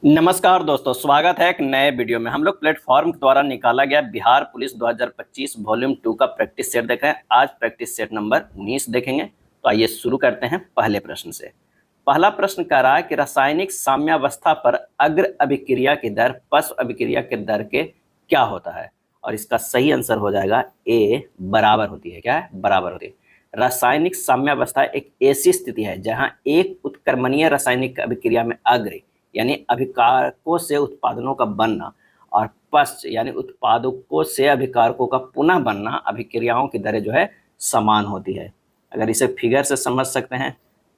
नमस्कार दोस्तों, स्वागत है एक नए वीडियो में। हम लोग प्लेटफॉर्म द्वारा निकाला गया बिहार पुलिस 2025 वॉल्यूम 2 का प्रैक्टिस सेट देख रहे हैं। आज प्रैक्टिस सेट नंबर 19 देखेंगे। तो आइए शुरू करते हैं पहले प्रश्न से। पहला प्रश्न कह रहा है कि रासायनिक साम्यावस्था पर अग्र अभिक्रिया की दर पश्च अभिक्रिया के दर के क्या होता है, और इसका सही आंसर हो जाएगा ए, बराबर होती है। क्या है? बराबर होती है। रासायनिक साम्यावस्था एक ऐसी स्थिति है जहां एक उत्क्रमणीय रासायनिक अभिक्रिया में अग्र यानी अभिकारकों से उत्पादनों का बनना और पश्च यानी उत्पादकों से अभिकारकों का पुनः बनना अभिक्रियाओं की दरें जो है समान होती है। अगर इसे फिगर से समझ सकते हैं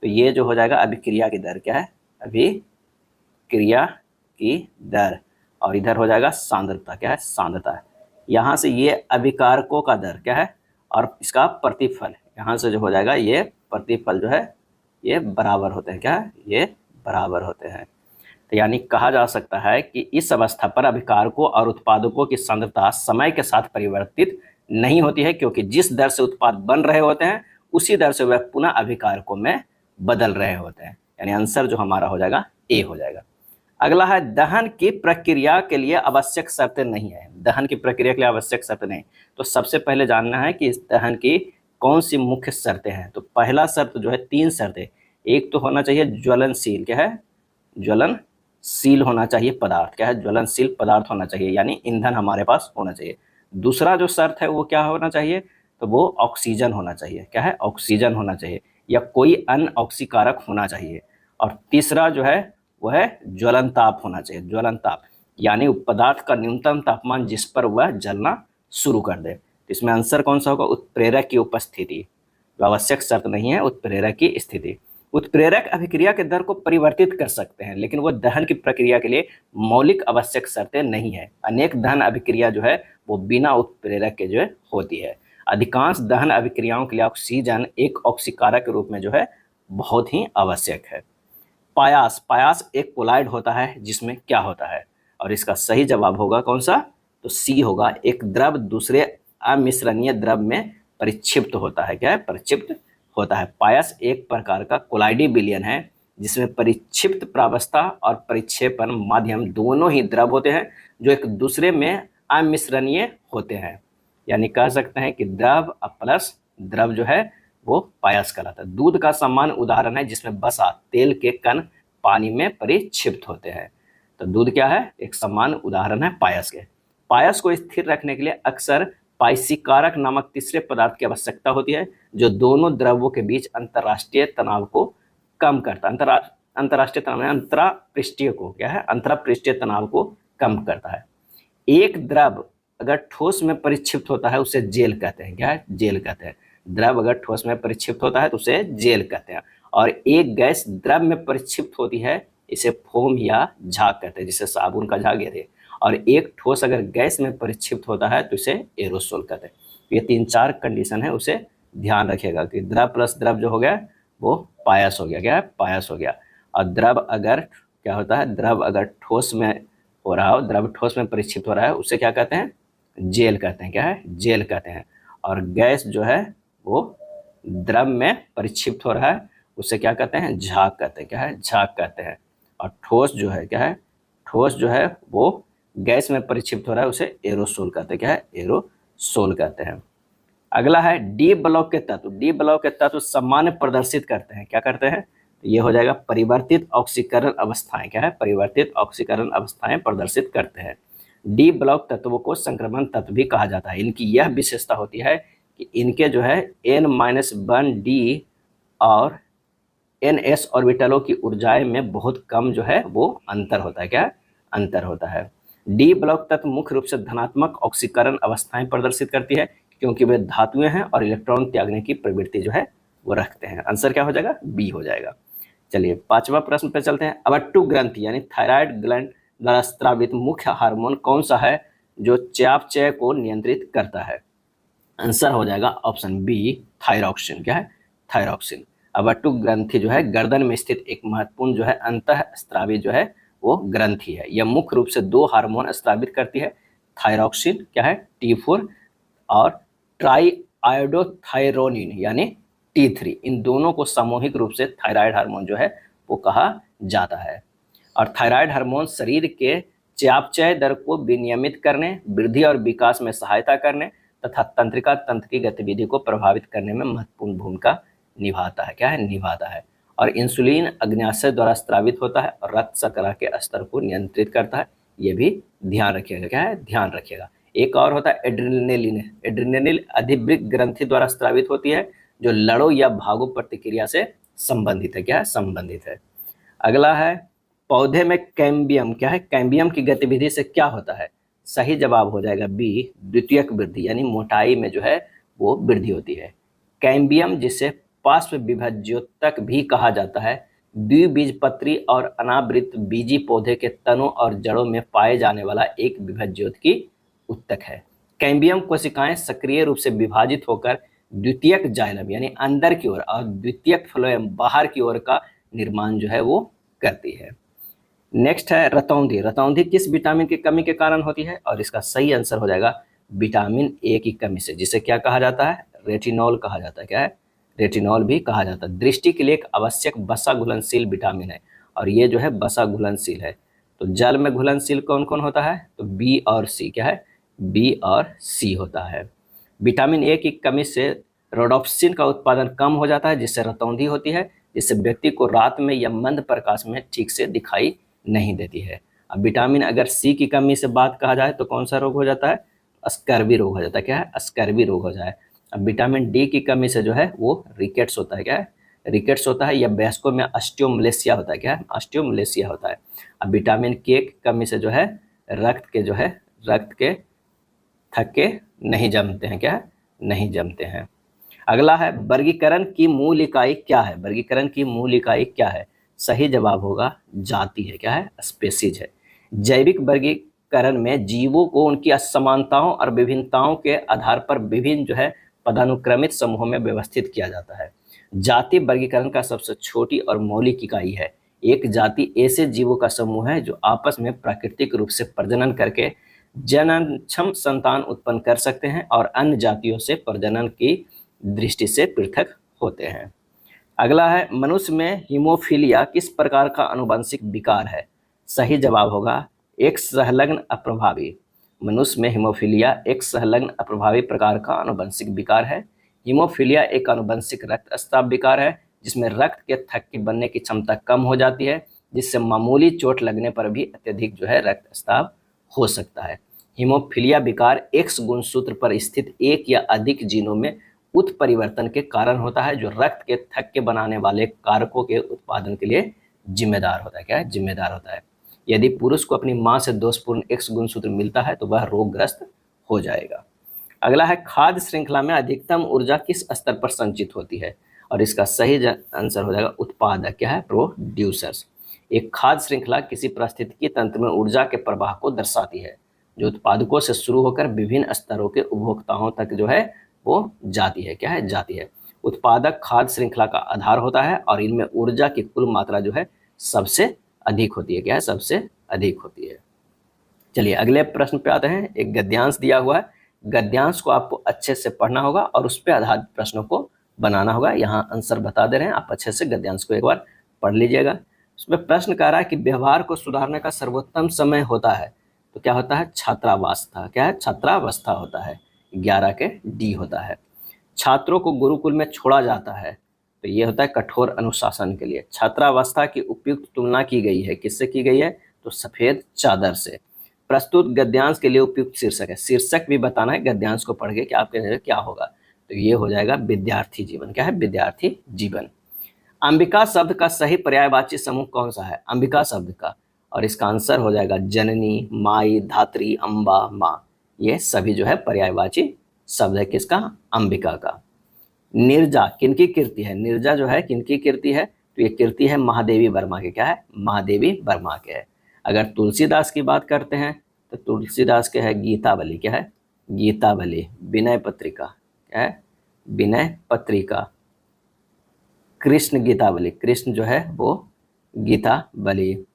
तो ये जो हो जाएगा अभिक्रिया की दर। क्या है? अभिक्रिया की दर। और इधर हो जाएगा सांद्रता। क्या है? सांद्रता। यहाँ से ये अभिकारकों का दर क्या है और इसका प्रतिफल, यहाँ से जो हो जाएगा ये प्रतिफल जो है ये बराबर होते हैं। क्या है? ये बराबर होते हैं। तो यानी कहा जा सकता है कि इस अवस्था पर अभिकारकों और उत्पादकों की सांद्रता समय के साथ परिवर्तित नहीं होती है, क्योंकि जिस दर से उत्पाद बन रहे होते हैं उसी दर से वह पुनः अभिकारकों में बदल रहे होते हैं। यानी आंसर जो हमारा हो जाएगा ए हो जाएगा। अगला है दहन की प्रक्रिया के लिए आवश्यक शर्तें नहीं है। दहन की प्रक्रिया के लिए आवश्यक शर्तें नहीं, तो सबसे पहले जानना है कि इस दहन की कौन सी मुख्य शर्तें हैं। तो पहला शर्त जो है, तीन शर्तें। एक तो होना चाहिए ज्वलनशील। क्या है? ज्वलनशील होना चाहिए पदार्थ। क्या है? ज्वलनशील पदार्थ होना चाहिए, यानी ईंधन हमारे पास होना चाहिए। दूसरा जो शर्त है वो क्या होना चाहिए, तो वो ऑक्सीजन होना चाहिए। क्या है? ऑक्सीजन होना चाहिए या कोई अन्य ऑक्सीकारक होना चाहिए। और तीसरा जो है वह है ज्वलन ताप होना चाहिए। ज्वलन ताप यानी पदार्थ का न्यूनतम तापमान जिस पर वह जलना शुरू कर दे। तो इसमें आंसर कौन सा होगा? उत्प्रेरक की उपस्थिति। जो आवश्यक शर्त नहीं है, उत्प्रेरक की स्थिति। उत्प्रेरक अभिक्रिया के दर को परिवर्तित कर सकते हैं, लेकिन वह दहन की प्रक्रिया के लिए मौलिक आवश्यक शर्तें नहीं है। अनेक दहन अभिक्रिया जो है वो बिना उत्प्रेरक के जो है होती है। अधिकांश दहन अभिक्रियाओं के लिए ऑक्सीजन एक ऑक्सीकारक के रूप में जो है बहुत ही आवश्यक है। पायास। पायास एक कोलाइड होता है जिसमें क्या होता है, और इसका सही जवाब होगा कौन सा? तो सी होगा। एक द्रव दूसरे अमिश्रणीय द्रव में परिक्षिप्त होता है। क्या है? परिक्षिप्त होता है। पायस एक प्रकार का कोलाइडी विलयन है जिसमें परिक्षिप्त प्रावस्था और परिक्षेपण माध्यम दोनों ही द्रव होते हैं जो एक दूसरे में अमिश्रणीय होते हैं। यानी कह सकते हैं कि द्रव प्लस द्रव जो है वो पायस कहलाता है। दूध का सामान्य उदाहरण है जिसमें वसा तेल के कण पानी में परिक्षिप्त होते हैं। तो दूध क्या है? एक सामान्य उदाहरण है पायस के। पायस को स्थिर रखने के लिए अक्सर पाइसीकारक नामक तीसरे पदार्थ की आवश्यकता होती है जो दोनों द्रवों के बीच अंतरराष्ट्रीय तनाव को कम करता है। अंतरराष्ट्रीय तनाव अंतरापृष्ठीय को क्या है? अंतरापृष्ठीय तनाव को कम करता है। एक द्रव अगर ठोस में परिक्षिप्त होता है उसे जेल कहते हैं। क्या है? जेल कहते हैं। द्रव अगर ठोस में परिक्षिप्त होता है तो उसे जेल कहते हैं। और एक गैस द्रव में परिक्षिप्त होती है इसे फोम या झाग कहते हैं, जिसे साबुन का झाग कहते हैं। और एक ठोस अगर गैस में परिक्षिप्त होता है तो इसे एरोसोल कहते हैं। ये 3-4 कंडीशन है, उसे ध्यान रखिएगा कि द्रव प्लस द्रव जो हो गया वो पायस हो गया। क्या है? पायस हो गया। और द्रव अगर क्या होता है? द्रव अगर ठोस में हो रहा हो, द्रव ठोस में परिक्षिप्त हो रहा है, उसे क्या कहते हैं? जेल कहते हैं। क्या है? जेल कहते हैं। और गैस जो है वो द्रव में परिक्षिप्त हो रहा है उसे क्या कहते हैं? झाग कहते हैं। क्या है? झाग कहते हैं। और ठोस जो है क्या है? ठोस जो है वो गैस में परिक्षिप्त हो रहा है उसे एरोसोल कहते हैं। क्या है? एरोसोल कहते हैं। अगला है डी ब्लॉक के तत्व। डी ब्लॉक के तत्व सामान्य प्रदर्शित करते हैं। क्या करते हैं? तो ये हो जाएगा परिवर्तित ऑक्सीकरण अवस्थाएं। क्या है? परिवर्तित ऑक्सीकरण अवस्थाएं प्रदर्शित करते हैं। डी ब्लॉक तत्वों को संक्रमण तत्व भी कहा जाता है। इनकी यह विशेषता होती है कि इनके जो है n-1 डी और ns ऑर्बिटलों की ऊर्जाएं में बहुत कम जो है वो अंतर होता है। क्या? अंतर होता है। डी ब्लॉक तत्व मुख्य रूप से धनात्मक ऑक्सीकरण अवस्थाएं प्रदर्शित करती है क्योंकि वे धातुएं हैं और इलेक्ट्रॉन त्यागने की प्रवृत्ति जो है वो रखते हैं। आंसर क्या हो जाएगा? बी हो जाएगा। चलिए 5वां प्रश्न पे चलते हैं। अवट्टु ग्रंथि यानी थायराइड ग्लैंड द्वारा स्रावित मुख्य हार्मोन कौन सा है जो चयापचय को नियंत्रित करता है? आंसर हो जाएगा ऑप्शन बी, थायरॉक्सिन। क्या है? थायरॉक्सिन। अवट्टु ग्रंथि जो है गर्दन में स्थित एक महत्वपूर्ण जो है अंतःस्रावी जो है वो ग्रंथि है। यह मुख्य रूप से 2 हार्मोन स्रावित करती है, थायरॉक्सिन क्या है T4 और ट्राई आयोडोथायरोनिन यानी T3। इन दोनों को सामूहिक रूप से थायराइड हार्मोन जो है वो कहा जाता है। और थायराइड हार्मोन शरीर के चयापचय दर को विनियमित करने, वृद्धि और विकास में सहायता करने तथा तंत्रिका तंत्र की गतिविधि को प्रभावित करने में महत्वपूर्ण भूमिका निभाता है। क्या है? निभाता है। और इंसुलिन अग्न्याशय द्वारा स्रावित होता है और रक्त शर्करा के स्तर को नियंत्रित करता है। ये भी ध्यान रखिएगा। क्या है? ध्यान रखिएगा। एक और होता है एड्रेनलिन। एड्रेनलिन अधिवृक्क ग्रंथि द्वारा स्रावित होती है, जो लड़ो या भागो प्रतिक्रिया से संबंधित है। क्या है? संबंधित है। अगला है पौधे में कैम्बियम। क्या है? कैम्बियम की गतिविधि से क्या होता है? सही जवाब हो जाएगा बी, द्वितीयक वृद्धि, यानी मोटाई में जो है वो वृद्धि होती है। कैम्बियम, जिसे पार्श्व विभज्योतक भी कहा जाता है, द्विबीजपत्री और अनावृत बीजी पौधे के तनों और जड़ों में पाए जाने वाला एक विभज्योत की उत्तक है। कैम्बियम कोशिकाएं सक्रिय रूप से विभाजित होकर द्वितीयक जाइलम यानी अंदर की ओर और द्वितीयक फ्लोएम बाहर की ओर का निर्माण जो है वो करती है। नेक्स्ट है रतौंधी। रतौंधी किस विटामिन की कमी के कारण होती है? और इसका सही आंसर हो जाएगा विटामिन ए की कमी से, जिसे क्या कहा जाता है? रेटिनॉल कहा जाता है। क्या है? रेटिनॉल भी कहा जाता है। दृष्टि के लिए एक आवश्यक वसा घुलनशील विटामिन है और ये जो है वसा घुलनशील है। तो जल में घुलनशील कौन कौन होता है? तो बी और सी। क्या है? बी और सी होता है। विटामिन ए की कमी से रोडोप्सिन का उत्पादन कम हो जाता है, जिससे रतौंधी होती है, जिससे व्यक्ति को रात में या मंद प्रकाश में ठीक से दिखाई नहीं देती है। अब विटामिन अगर सी की कमी से बात कहा जाए तो कौन सा रोग हो जाता है? स्कर्वी रोग हो जाता है। क्या है? स्कर्वी रोग हो जाए। अब विटामिन डी की कमी से जो है वो रिकेट्स होता है। क्या है? रिकेट्स होता है, या वयस्कों में ऑस्टियोमलेशिया होता है। क्या है? ऑस्टियोमलेशिया होता है। अब विटामिन के की कमी से जो है रक्त के थक्के नहीं जमते हैं। क्या है? नहीं जमते हैं। अगला है वर्गीकरण की मूल इकाई क्या है? वर्गीकरण की मूल इकाई क्या है? सही जवाब होगा जाति है। क्या है? स्पेसीज है। जैविक वर्गीकरण में जीवों को उनकी असमानताओं और विभिन्नताओं के आधार पर विभिन्न जो है पदानुक्रमित समूहों में व्यवस्थित किया जाता है। जाति वर्गीकरण का सबसे छोटी और मौलिक इकाई है। एक जाति ऐसे जीवों का समूह है जो आपस में प्राकृतिक रूप से प्रजनन करके जननक्षम संतान उत्पन्न कर सकते हैं और अन्य जातियों से प्रजनन की दृष्टि से पृथक होते हैं। अगला है मनुष्य में हीमोफीलिया किस प्रकार का आनुवंशिक विकार है? सही जवाब होगा एक संलग्न अप्रभावी। मनुष्य में हीमोफीलिया एक संलग्न अप्रभावी प्रकार का आनुवंशिक विकार है। हीमोफीलिया एक आनुवंशिक रक्तस्राव विकार है, जिसमें रक्त के थक्के बनने की क्षमता कम हो जाती है, जिससे मामूली चोट लगने पर भी अत्यधिक जो है रक्तस्राव हो सकता है। हीमोफीलिया विकार एक्स गुणसूत्र पर स्थित एक या अधिक जीनों में उत्परिवर्तन के कारण होता है, जो रक्त के थक्के बनाने वाले कारकों के उत्पादन के लिए जिम्मेदार होता है। क्या है? जिम्मेदार होता है। यदि पुरुष को अपनी मां से दोषपूर्ण एक्स गुणसूत्र मिलता है तो वह रोगग्रस्त हो जाएगा। अगला है खाद्य श्रृंखला में अधिकतम ऊर्जा किस स्तर पर संचित होती है? और इसका सही आंसर हो जाएगा उत्पादक। क्या है? प्रोड्यूसर्स। एक खाद्य श्रृंखला किसी पारिस्थितिकी तंत्र में ऊर्जा के प्रवाह को दर्शाती है, जो उत्पादकों से शुरू होकर विभिन्न स्तरों के उपभोक्ताओं तक जो है वो जाती है। क्या है? जाती है। उत्पादक खाद्य श्रृंखला का आधार होता है और इनमें ऊर्जा की कुल मात्रा जो है सबसे अधिक होती है। क्या है? सबसे अधिक होती है। चलिए अगले प्रश्न पे आते हैं। एक गद्यांश दिया हुआ है। गद्यांश को आपको अच्छे से पढ़ना होगा और उस पर आधारित प्रश्नों को बनाना होगा। यहाँ आंसर बता दे रहे हैं, आप अच्छे से गद्यांश को एक बार पढ़ लीजिएगा। उसमें प्रश्न कह रहा है कि व्यवहार को सुधारने का सर्वोत्तम समय होता है, तो क्या होता है? छात्रावस्था। क्या है? छात्रावस्था होता है। 11 के डी होता है। छात्रों को गुरुकुल में छोड़ा जाता है, तो ये होता है कठोर अनुशासन के लिए। छात्रावस्था की उपयुक्त तुलना की गई है, किससे की गई है? तो सफेद चादर से। प्रस्तुत गद्यांश के लिए उपयुक्त शीर्षक है। शीर्षक भी बताना है गद्यांश को पढ़ के कि आपके क्या होगा, तो ये हो जाएगा विद्यार्थी जीवन। क्या है? विद्यार्थी जीवन। अंबिका शब्द का सही पर्यायवाची समूह कौन सा है? अंबिका शब्द का, और इसका आंसर हो जाएगा जननी, माई, धात्री, अम्बा, माँ। ये सभी जो है पर्यायवाची शब्द है किसका? अंबिका का। निर्जा किनकी कीर्ति है? निर्जा जो है किनकी कीर्ति है? तो ये कीर्ति है महादेवी वर्मा के। क्या है? महादेवी वर्मा के है। अगर तुलसीदास की बात करते हैं तो तुलसीदास के है गीतावली। क्या है? गीतावली। विनय पत्रिका। क्या है? विनय पत्रिका। कृष्ण गीतावली। कृष्ण जो है वो गीतावली।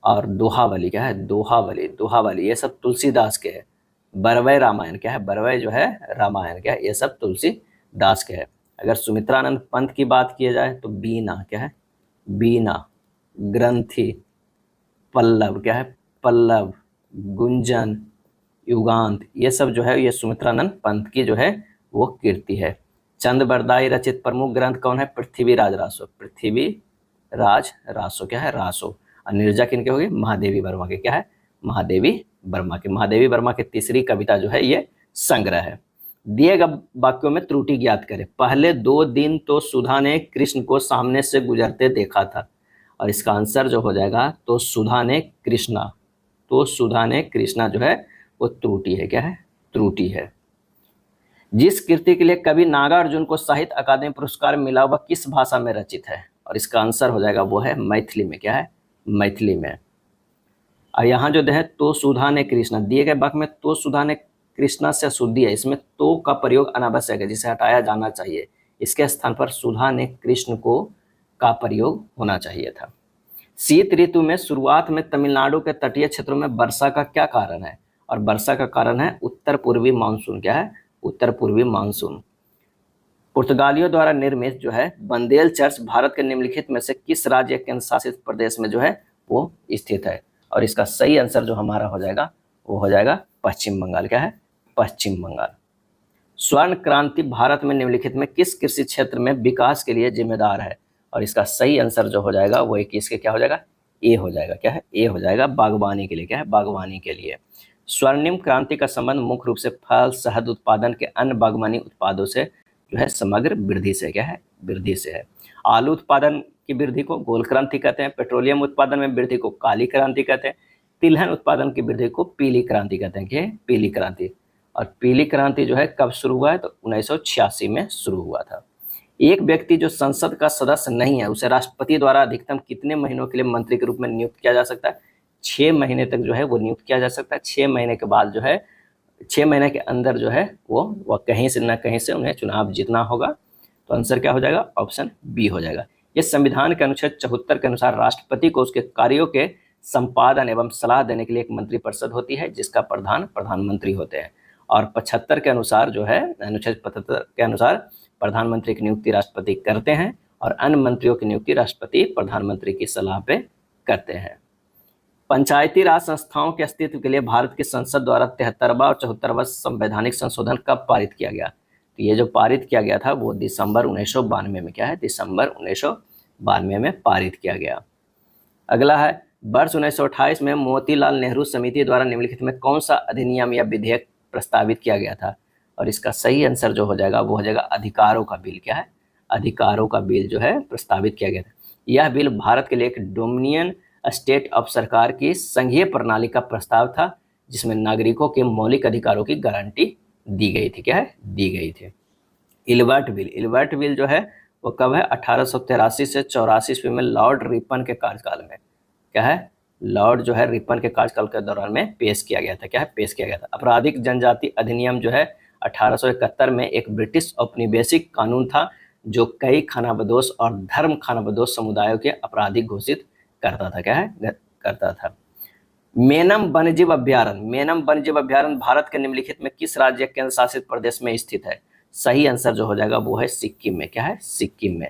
और दोहावली। क्या है? दोहावली। दोहावली ये सब तुलसीदास के है। बरवय रामायण। क्या है? बरवय जो है रामायण। क्या है? ये सब तुलसीदास के है। अगर सुमित्रानंद पंत की बात किया जाए तो बीना। क्या है? बीना। ग्रंथि। पल्लव, क्या है, पल्लव, गुंजन, युगांत, ये सब जो है ये सुमित्रानंद पंत की जो है वो कीर्ति है। चंद बरदाई रचित प्रमुख ग्रंथ कौन है? पृथ्वीराज रासो, पृथ्वीराज रासो, क्या है, रासो। और नीरजा किनके होगी? महादेवी वर्मा के, क्या है, महादेवी वर्मा के। महादेवी वर्मा की तीसरी कविता जो है ये संग्रह है। दिए गए वाक्यों में त्रुटि ज्ञात करें। पहले 2 दिन तो सुधा ने कृष्ण को सामने से गुजरते देखा था, और इसका आंसर जो हो जाएगा तो सुधा ने कृष्णा, तो सुधा ने कृष्णा जो है वो त्रुटि है, क्या है, त्रुटि है। जिस कृति के लिए कवि नागार्जुन को साहित्य अकादमी पुरस्कार मिला वह किस भाषा में रचित है? और इसका आंसर हो जाएगा वो है मैथिली में, क्या है, मैथिली में। और यहाँ जो है तो सुधा ने कृष्णा, दिए गए वाक्य में तो सुधा ने कृष्णा से अशुद्धि है, इसमें तो का प्रयोग अनावश्यक है, जिसे हटाया जाना चाहिए। इसके स्थान पर सुधा ने कृष्ण को का प्रयोग होना चाहिए था। शीत ऋतु में शुरुआत में तमिलनाडु के तटीय क्षेत्रों में वर्षा का क्या कारण है? और वर्षा का कारण है उत्तर पूर्वी मानसून, क्या है, उत्तर पूर्वी मानसून। पुर्तगालियों द्वारा निर्मित जो है बंदेल चर्च भारत के निम्नलिखित में से किस राज्य केंद्र शासित प्रदेश में जो है वो स्थित है? और इसका सही आंसर जो हमारा हो जाएगा वो हो जाएगा पश्चिम बंगाल, क्या है, पश्चिम बंगाल। स्वर्ण क्रांति भारत में निम्नलिखित में किस कृषि क्षेत्र में विकास के लिए जिम्मेदार है? और इसका सही आंसर जो हो जाएगा वो 21 के क्या हो जाएगा? ए हो जाएगा, क्या है, ए हो जाएगा, बागवानी के लिए, क्या है, बागवानी के लिए। स्वर्णिम क्रांति का संबंध मुख्य रूप से फल, शहद उत्पादन के अन्य बागवानी उत्पादों से जो है समग्र वृद्धि से, क्या है, वृद्धि से है। आलू उत्पादन की वृद्धि को गोल क्रांति कहते हैं, पेट्रोलियम उत्पादन में वृद्धि को काली क्रांति कहते हैं, तिलहन उत्पादन की वृद्धि को पीली क्रांति कहते हैं, कि पीली क्रांति। और पीली क्रांति जो है कब शुरू हुआ है? तो 1986 में शुरू हुआ था। एक व्यक्ति जो संसद का सदस्य नहीं है उसे राष्ट्रपति द्वारा अधिकतम कितने महीनों के लिए मंत्री के रूप में नियुक्त किया जा सकता है? 6 महीने तक जो है वो नियुक्त किया जा सकता है। 6 महीने के बाद जो है 6 महीने के अंदर जो है वो कहीं से न कहीं से उन्हें चुनाव जीतना होगा। तो आंसर क्या हो जाएगा? ऑप्शन बी हो जाएगा। ये संविधान के अनुच्छेद 74 के अनुसार राष्ट्रपति को उसके कार्यों के संपादन एवं सलाह देने के लिए एक मंत्रिपरिषद होती है जिसका प्रधान प्रधानमंत्री होते हैं। और 75 के अनुसार जो है अनुच्छेद 75 के अनुसार प्रधानमंत्री की नियुक्ति राष्ट्रपति करते हैं और अन्य मंत्रियों की नियुक्ति राष्ट्रपति प्रधानमंत्री की सलाह पे करते हैं। पंचायती राज संस्थाओं के अस्तित्व के लिए भारत की संसद द्वारा 73वां और 74वां संवैधानिक संशोधन कब पारित किया गया? तो ये जो पारित किया गया था वो दिसंबर 1992 में, क्या है, दिसंबर 1992 में पारित किया गया। अगला है वर्ष 1928 में मोतीलाल नेहरू समिति द्वारा निम्नलिखित में कौन सा अधिनियम या विधेयक प्रस्तावित किया गया था? और इसका सही आंसर जो हो जाएगा वो हो जाएगा अधिकारों का बिल, क्या है, अधिकारों का बिल जो है प्रस्तावित किया गया था। यह बिल भारत के लिए एक डोमिनियन स्टेट ऑफ सरकार की संघीय प्रणाली का प्रस्ताव था जिसमें नागरिकों के मौलिक अधिकारों की गारंटी दी गई थी, क्या है, दी गई थी। इल्बर्ट बिल, इल्बर्ट बिल जो है वो कब है? 1883 से 84 ईस्वी में लॉर्ड रिपन के कार्यकाल में, क्या है, लॉर्ड जो है रिपन के कार्यकाल के दौरान में पेश किया गया था, क्या है, पेश किया गया था। आपराधिक जनजाति अधिनियम जो है 1871 में एक ब्रिटिश औपनिवेशिक कानून था जो कई खानाबदोश और धर्म खानाबदोश समुदायों के आपराधिक घोषित करता था, क्या है, करता था। मेनम वन्यजीव अभ्यारण्य, मेनम वन्यजीव अभ्यारण्य भारत के निम्नलिखित में किस राज्य केंद्र शासित प्रदेश में स्थित है? सही आंसर जो हो जाएगा वो है सिक्किम में, क्या है, सिक्किम में।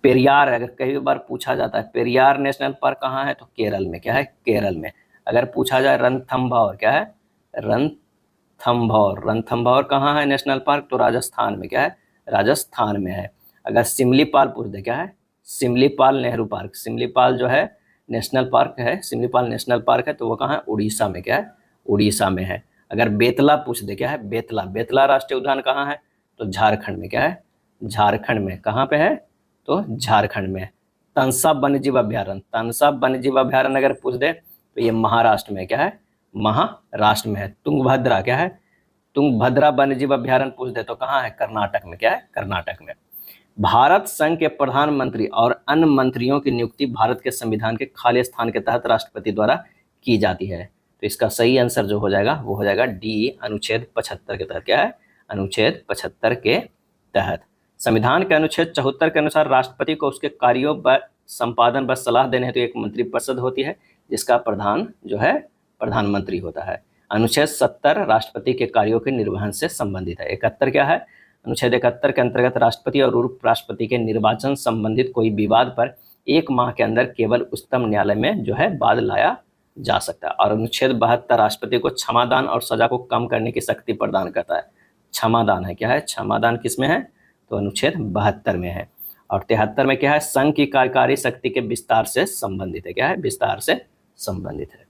पेरियार, अगर कई बार पूछा जाता है पेरियार नेशनल पार्क कहाँ है तो केरल में, क्या है, केरल में। अगर पूछा जाए रणथंभौर, क्या है, रणथंभौर, रणथंभौर कहाँ है नेशनल पार्क तो राजस्थान में, क्या है, राजस्थान में है। अगर सिमलीपाल पूछ दे, क्या है, सिमलीपाल नेहरू पार्क, सिमलीपाल जो है नेशनल पार्क है, सिमलीपाल नेशनल पार्क है तो वो कहाँ है? उड़ीसा में, क्या है, उड़ीसा में है। अगर बेतला पूछ दे, क्या है, बेतला, बेतला राष्ट्रीय उद्यान कहाँ है तो झारखंड में, क्या है, झारखंड में। कहाँ पे है तो झारखंड में। तनसा वन्यजीव अभ्यारण्य, तनसा वन्यजीव अभ्यारण्य अगर पूछ दे तो ये महाराष्ट्र में, क्या है, महाराष्ट्र में है। तुंगभद्रा, क्या है, तुंगभद्रा वन्यजीव अभ्यारण्य पूछ दे तो कहाँ है? कर्नाटक में, क्या है, कर्नाटक में। भारत संघ के प्रधानमंत्री और अन्य मंत्रियों की नियुक्ति भारत के संविधान के खाली स्थान के तहत राष्ट्रपति द्वारा की जाती है। तो इसका सही आंसर जो हो जाएगा वो हो जाएगा डी, अनुच्छेद 75 के तहत, क्या है, अनुच्छेद 75 के तहत। संविधान के अनुच्छेद 74 के अनुसार राष्ट्रपति को उसके कार्यों व संपादन व सलाह देने हेतु एक मंत्रिपरिषद होती है जिसका प्रधान जो है प्रधानमंत्री होता है। अनुच्छेद 70 राष्ट्रपति के कार्यों के निर्वहन से संबंधित है। 71 क्या है? अनुच्छेद 71 के अंतर्गत राष्ट्रपति और उपराष्ट्रपति के निर्वाचन संबंधित कोई विवाद पर 1 माह के अंदर केवल उच्चतम न्यायालय में जो है वाद लाया जा सकता है। और अनुच्छेद 72 राष्ट्रपति को क्षमादान और सजा को कम करने की शक्ति प्रदान करता है। क्षमादान है, क्या है क्षमादान, किस में है, तो अनुच्छेद 72 में है। और 73 में क्या है, संघ की कार्यकारी शक्ति के विस्तार से संबंधित है, क्या है, विस्तार से संबंधित है।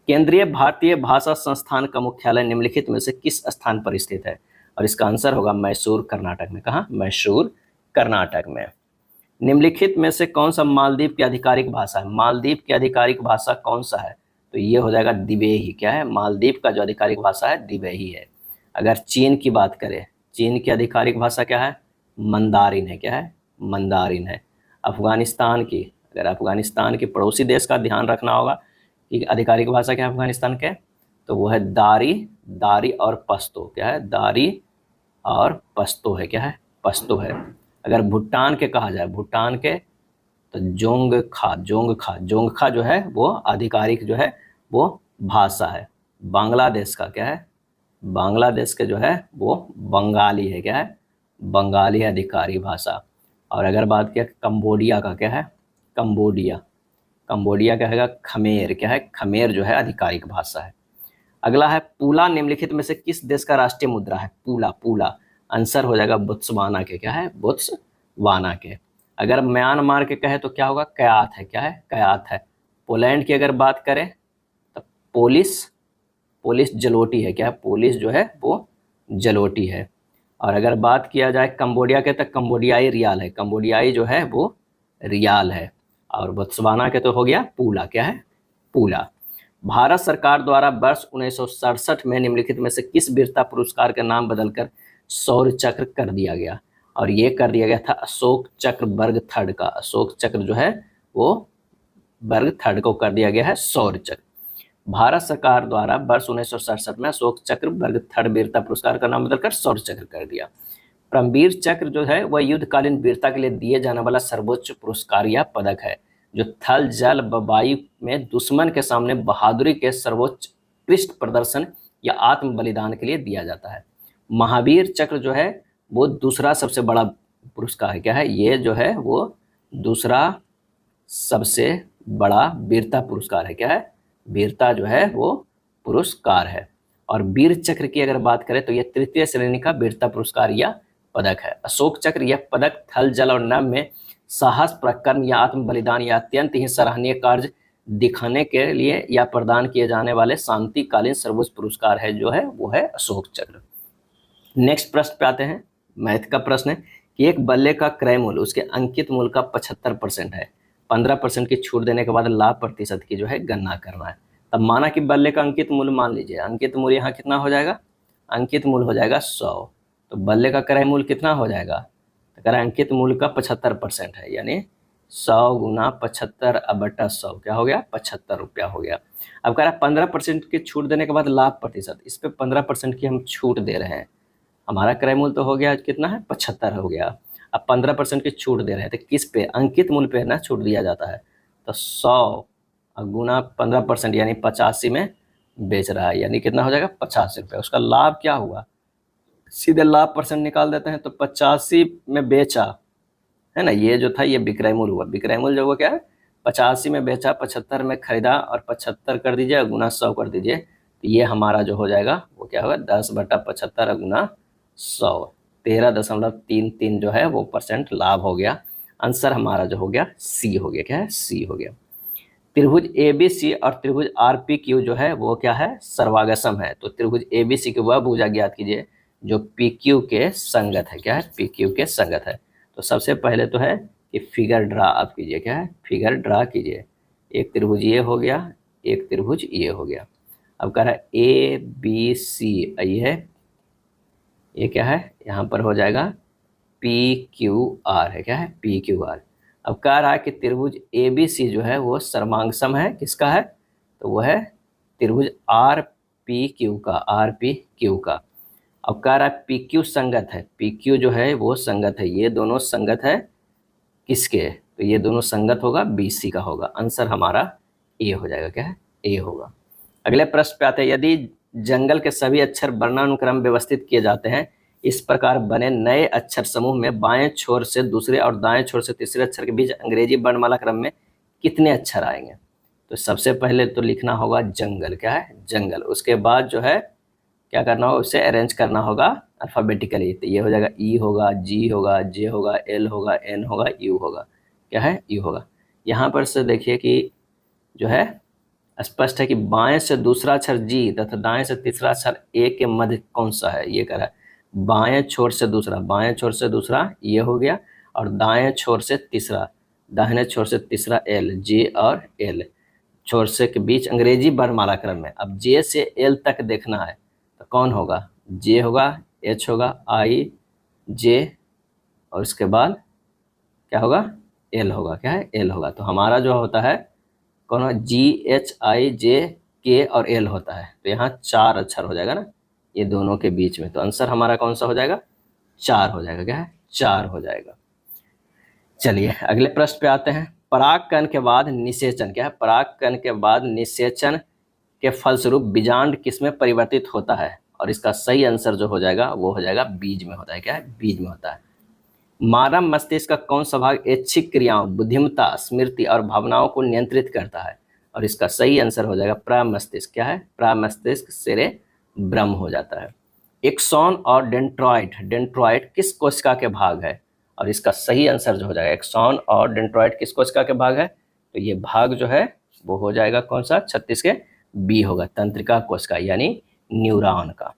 केंद्रीय भारतीय भाषा संस्थान का मुख्यालय निम्नलिखित में से किस स्थान पर स्थित है, और इसका आंसर होगा मैसूर, कर्नाटक में। कहाँ, मैसूर, कर्नाटक में। निम्नलिखित में से कौन सा मालदीव की आधिकारिक भाषा है, मालदीव की आधिकारिक भाषा कौन सा है, तो ये हो जाएगा दिवेही, क्या है, मालदीव का जो आधिकारिक भाषा है दिवेही है। अगर चीन की बात करें, चीन की आधिकारिक भाषा क्या है, मंदारिन है, क्या है, मंदारिन है। अफगानिस्तान की, अगर अफगानिस्तान के पड़ोसी देश का ध्यान रखना होगा कि आधिकारिक भाषा क्या है अफगानिस्तान के, तो वो है दारी, दारी और पश्तो, क्या है, दारी और पश्तो है, क्या है, पश्तो है। अगर भूटान के कहा जाए, भूटान के, तो जोंगखा, जोंगखा, जोंगखा जो है वो आधिकारिक जो है वो भाषा है। बांग्लादेश का क्या है, बांग्लादेश के जो है वो बंगाली है, क्या है, बंगाली अधिकारी भाषा। और अगर बात किया कंबोडिया का, क्या है, कंबोडिया, कंबोडिया क्या है, खमेर, क्या है, खमेर जो है आधिकारिक भाषा है। अगला है पूला निम्नलिखित में से किस देश का राष्ट्रीय मुद्रा है, पूला, पूला, आंसर हो जाएगा बोत्सवाना के, क्या है, बोत्सवाना के। अगर म्यांमार के कहे तो क्या होगा, कयात है, क्या है, कयात है। पोलैंड की अगर बात करें तो पोलिस, पोलिस जलोटी है, क्या है, पोलिस जो है वो जलोटी है। और अगर बात किया जाए कंबोडिया के, तो कंबोडियाई रियाल है, कंबोडियाई जो है वो रियाल है। और बोत्सवाना के तो हो गया पूला, क्या है, पूला। भारत सरकार द्वारा वर्ष 1967 में निम्नलिखित में से किस वीरता पुरस्कार का नाम बदलकर शौर्य चक्र कर दिया गया, और ये कर दिया गया था अशोक चक्र वर्ग थर्ड का, अशोक चक्र जो है वो वर्ग थर्ड को कर दिया गया है शौर्य चक्र। भारत सरकार द्वारा वर्ष 1967 में अशोक चक्र वर्ग थर्ड वीरता पुरस्कार का नाम बदलकर शौर्य चक्र कर दिया। परमवीर चक्र जो है वह युद्धकालीन वीरता के लिए दिए जाने वाला सर्वोच्च पुरस्कार या पदक है, जो थल, जल व वायु में दुश्मन के सामने बहादुरी के सर्वोत्कृष्ट प्रदर्शन या आत्म बलिदान के लिए दिया जाता है। महावीर चक्र जो है वो दूसरा सबसे बड़ा पुरस्कार है, क्या है, ये जो है वो दूसरा सबसे बड़ा वीरता पुरस्कार है, क्या है, वीरता जो है वो पुरस्कार है। और वीर चक्र की अगर बात करें तो यह तृतीय श्रेणी का वीरता पुरस्कार या पदक है। अशोक चक्र यह पदक थल, जल और नभ में साहस, पराक्रम या आत्म बलिदान या अत्यंत ही सराहनीय कार्य दिखाने के लिए या प्रदान किए जाने वाले शांतिकालीन सर्वोच्च पुरस्कार है, जो है वो है अशोक चक्र। नेक्स्ट प्रश्न पे आते हैं। मैथ का प्रश्न है कि एक बल्ले का क्रय मूल्य उसके अंकित मूल्य का 75% है, 15% की छूट देने के बाद लाभ प्रतिशत की जो है गणना करना है। तब माना कि बल्ले का अंकित मूल्य, मान लीजिए अंकित मूल्य यहाँ कितना हो जाएगा, अंकित मूल्य हो जाएगा 100, तो बल्ले का क्रय मूल्य कितना हो जाएगा, तो कह रहा है अंकित मूल्य का 75% है, यानी 100 गुना 75/100 क्या हो गया, 75 रुपया हो गया। अब कह रहा है 15% की छूट देने के बाद लाभ प्रतिशत, इस पर 15% की हम छूट दे रहे हैं। हमारा क्रय मूल्य तो हो गया कितना है, 75 हो गया। अब 15% की छूट दे रहे हैं तो किस पे, अंकित मूल्य पे ना छूट दिया जाता है, तो 100 गुना 15% यानी 85 में बेच रहा है, यानी कितना हो जाएगा 85 रुपये। उसका लाभ क्या हुआ, सीधे लाभ परसेंट निकाल देते हैं, तो 85 में बेचा है ना, ये जो था ये विक्रय मूल्य हुआ। विक्रय मूल्य जो हुआ क्या है, 85 में बेचा, 75 में खरीदा, और 75 कर दीजिए गुना 100 कर दीजिए, तो ये हमारा जो हो जाएगा वो क्या होगा, 10/75 गुना 100, 13.33 जो है वो परसेंट लाभ हो गया। आंसर हमारा जो हो गया सी हो गया, क्या है, सी हो गया। त्रिभुज ABC और त्रिभुज RPQ जो है वो क्या है, सर्वागसम है। तो त्रिभुज ABC की वह भुजा ज्ञात कीजिए जो PQ के संगत है, क्या है, PQ के संगत है। तो सबसे पहले तो है कि फिगर ड्रा आप कीजिए, क्या है, फिगर ड्रा कीजिए। एक त्रिभुज ये हो गया, एक त्रिभुज ये हो गया। अब कह रहा है ABC, ये क्या है, यहाँ पर हो जाएगा PQR है, क्या है, PQR। अब कह रहा है कि त्रिभुज ABC जो है वो सर्वांगसम है, किसका है, तो वो है त्रिभुज RPQ का, RPQ का। अब कह रहा है PQ संगत है, PQ जो है वो संगत है, ये दोनों संगत है किसके, तो ये दोनों संगत होगा BC का होगा। आंसर हमारा A हो जाएगा, क्या है, A होगा। अगले प्रश्न पे आते हैं, यदि जंगल के सभी अक्षर वर्णानुक्रम व्यवस्थित किए जाते हैं, इस प्रकार बने नए अक्षर समूह में बाएं छोर से दूसरे और दाएं छोर से तीसरे अक्षर के बीच अंग्रेजी वर्णमाला क्रम में कितने अक्षर आएंगे। तो सबसे पहले तो लिखना होगा जंगल, क्या है जंगल। उसके बाद जो है क्या करना होगा, उसे अरेंज करना होगा अल्फाबेटिकली। तो ये हो जाएगा ई होगा, जी होगा, जे होगा, एल होगा, एन होगा, यू होगा, क्या है यू होगा। यहाँ पर से देखिए कि जो है स्पष्ट है कि बाएं से दूसरा अक्षर जी तथा दाएं से तीसरा अक्षर ए के मध्य कौन सा है, ये कह रहा है। बाएं छोर से दूसरा, बाएं छोर से दूसरा ये हो गया, और दाएं छोर से तीसरा, दाहिने छोर से तीसरा एल, जे और एल छोर से के बीच अंग्रेजी वर्णमाला क्रम में। अब जे से एल तक देखना है तो कौन होगा, जे होगा, एच होगा, आई, जे, और उसके बाद क्या होगा, एल होगा, क्या है एल होगा। तो हमारा जो होता है कौन है, जी, एच, आई, जे, के और एल होता है। तो यहाँ 4 अक्षर हो जाएगा ना ये दोनों के बीच में। तो आंसर हमारा कौन सा हो जाएगा, 4 हो जाएगा, क्या है 4 हो जाएगा। चलिए अगले प्रश्न पे आते हैं। परागकण के बाद निषेचन, क्या है परागकण के बाद निषेचन के फलस्वरूप बीजांड किसमें परिवर्तित होता है, और इसका सही आंसर जो हो जाएगा वो हो जाएगा बीज में होता है, क्या है बीज में होता है। मानव मस्तिष्क का कौन सा भाग ऐच्छिक क्रियाओं, बुद्धिमत्ता, स्मृति और भावनाओं को नियंत्रित करता है, और इसका सही आंसर हो जाएगा प्रमस्तिष्क, क्या है प्रमस्तिष्क सेरेब्रम हो जाता है। एक्सॉन और डेंड्रॉइड, डेंड्रॉइड किस कोशिका के भाग है, और इसका सही आंसर जो हो जाएगा एक्सॉन और डेंड्रॉइड किस कोशिका के भाग है, तो ये भाग जो है वो हो जाएगा कौन सा, 36 के बी होगा, तंत्रिका कोशिका यानी न्यूरॉन का।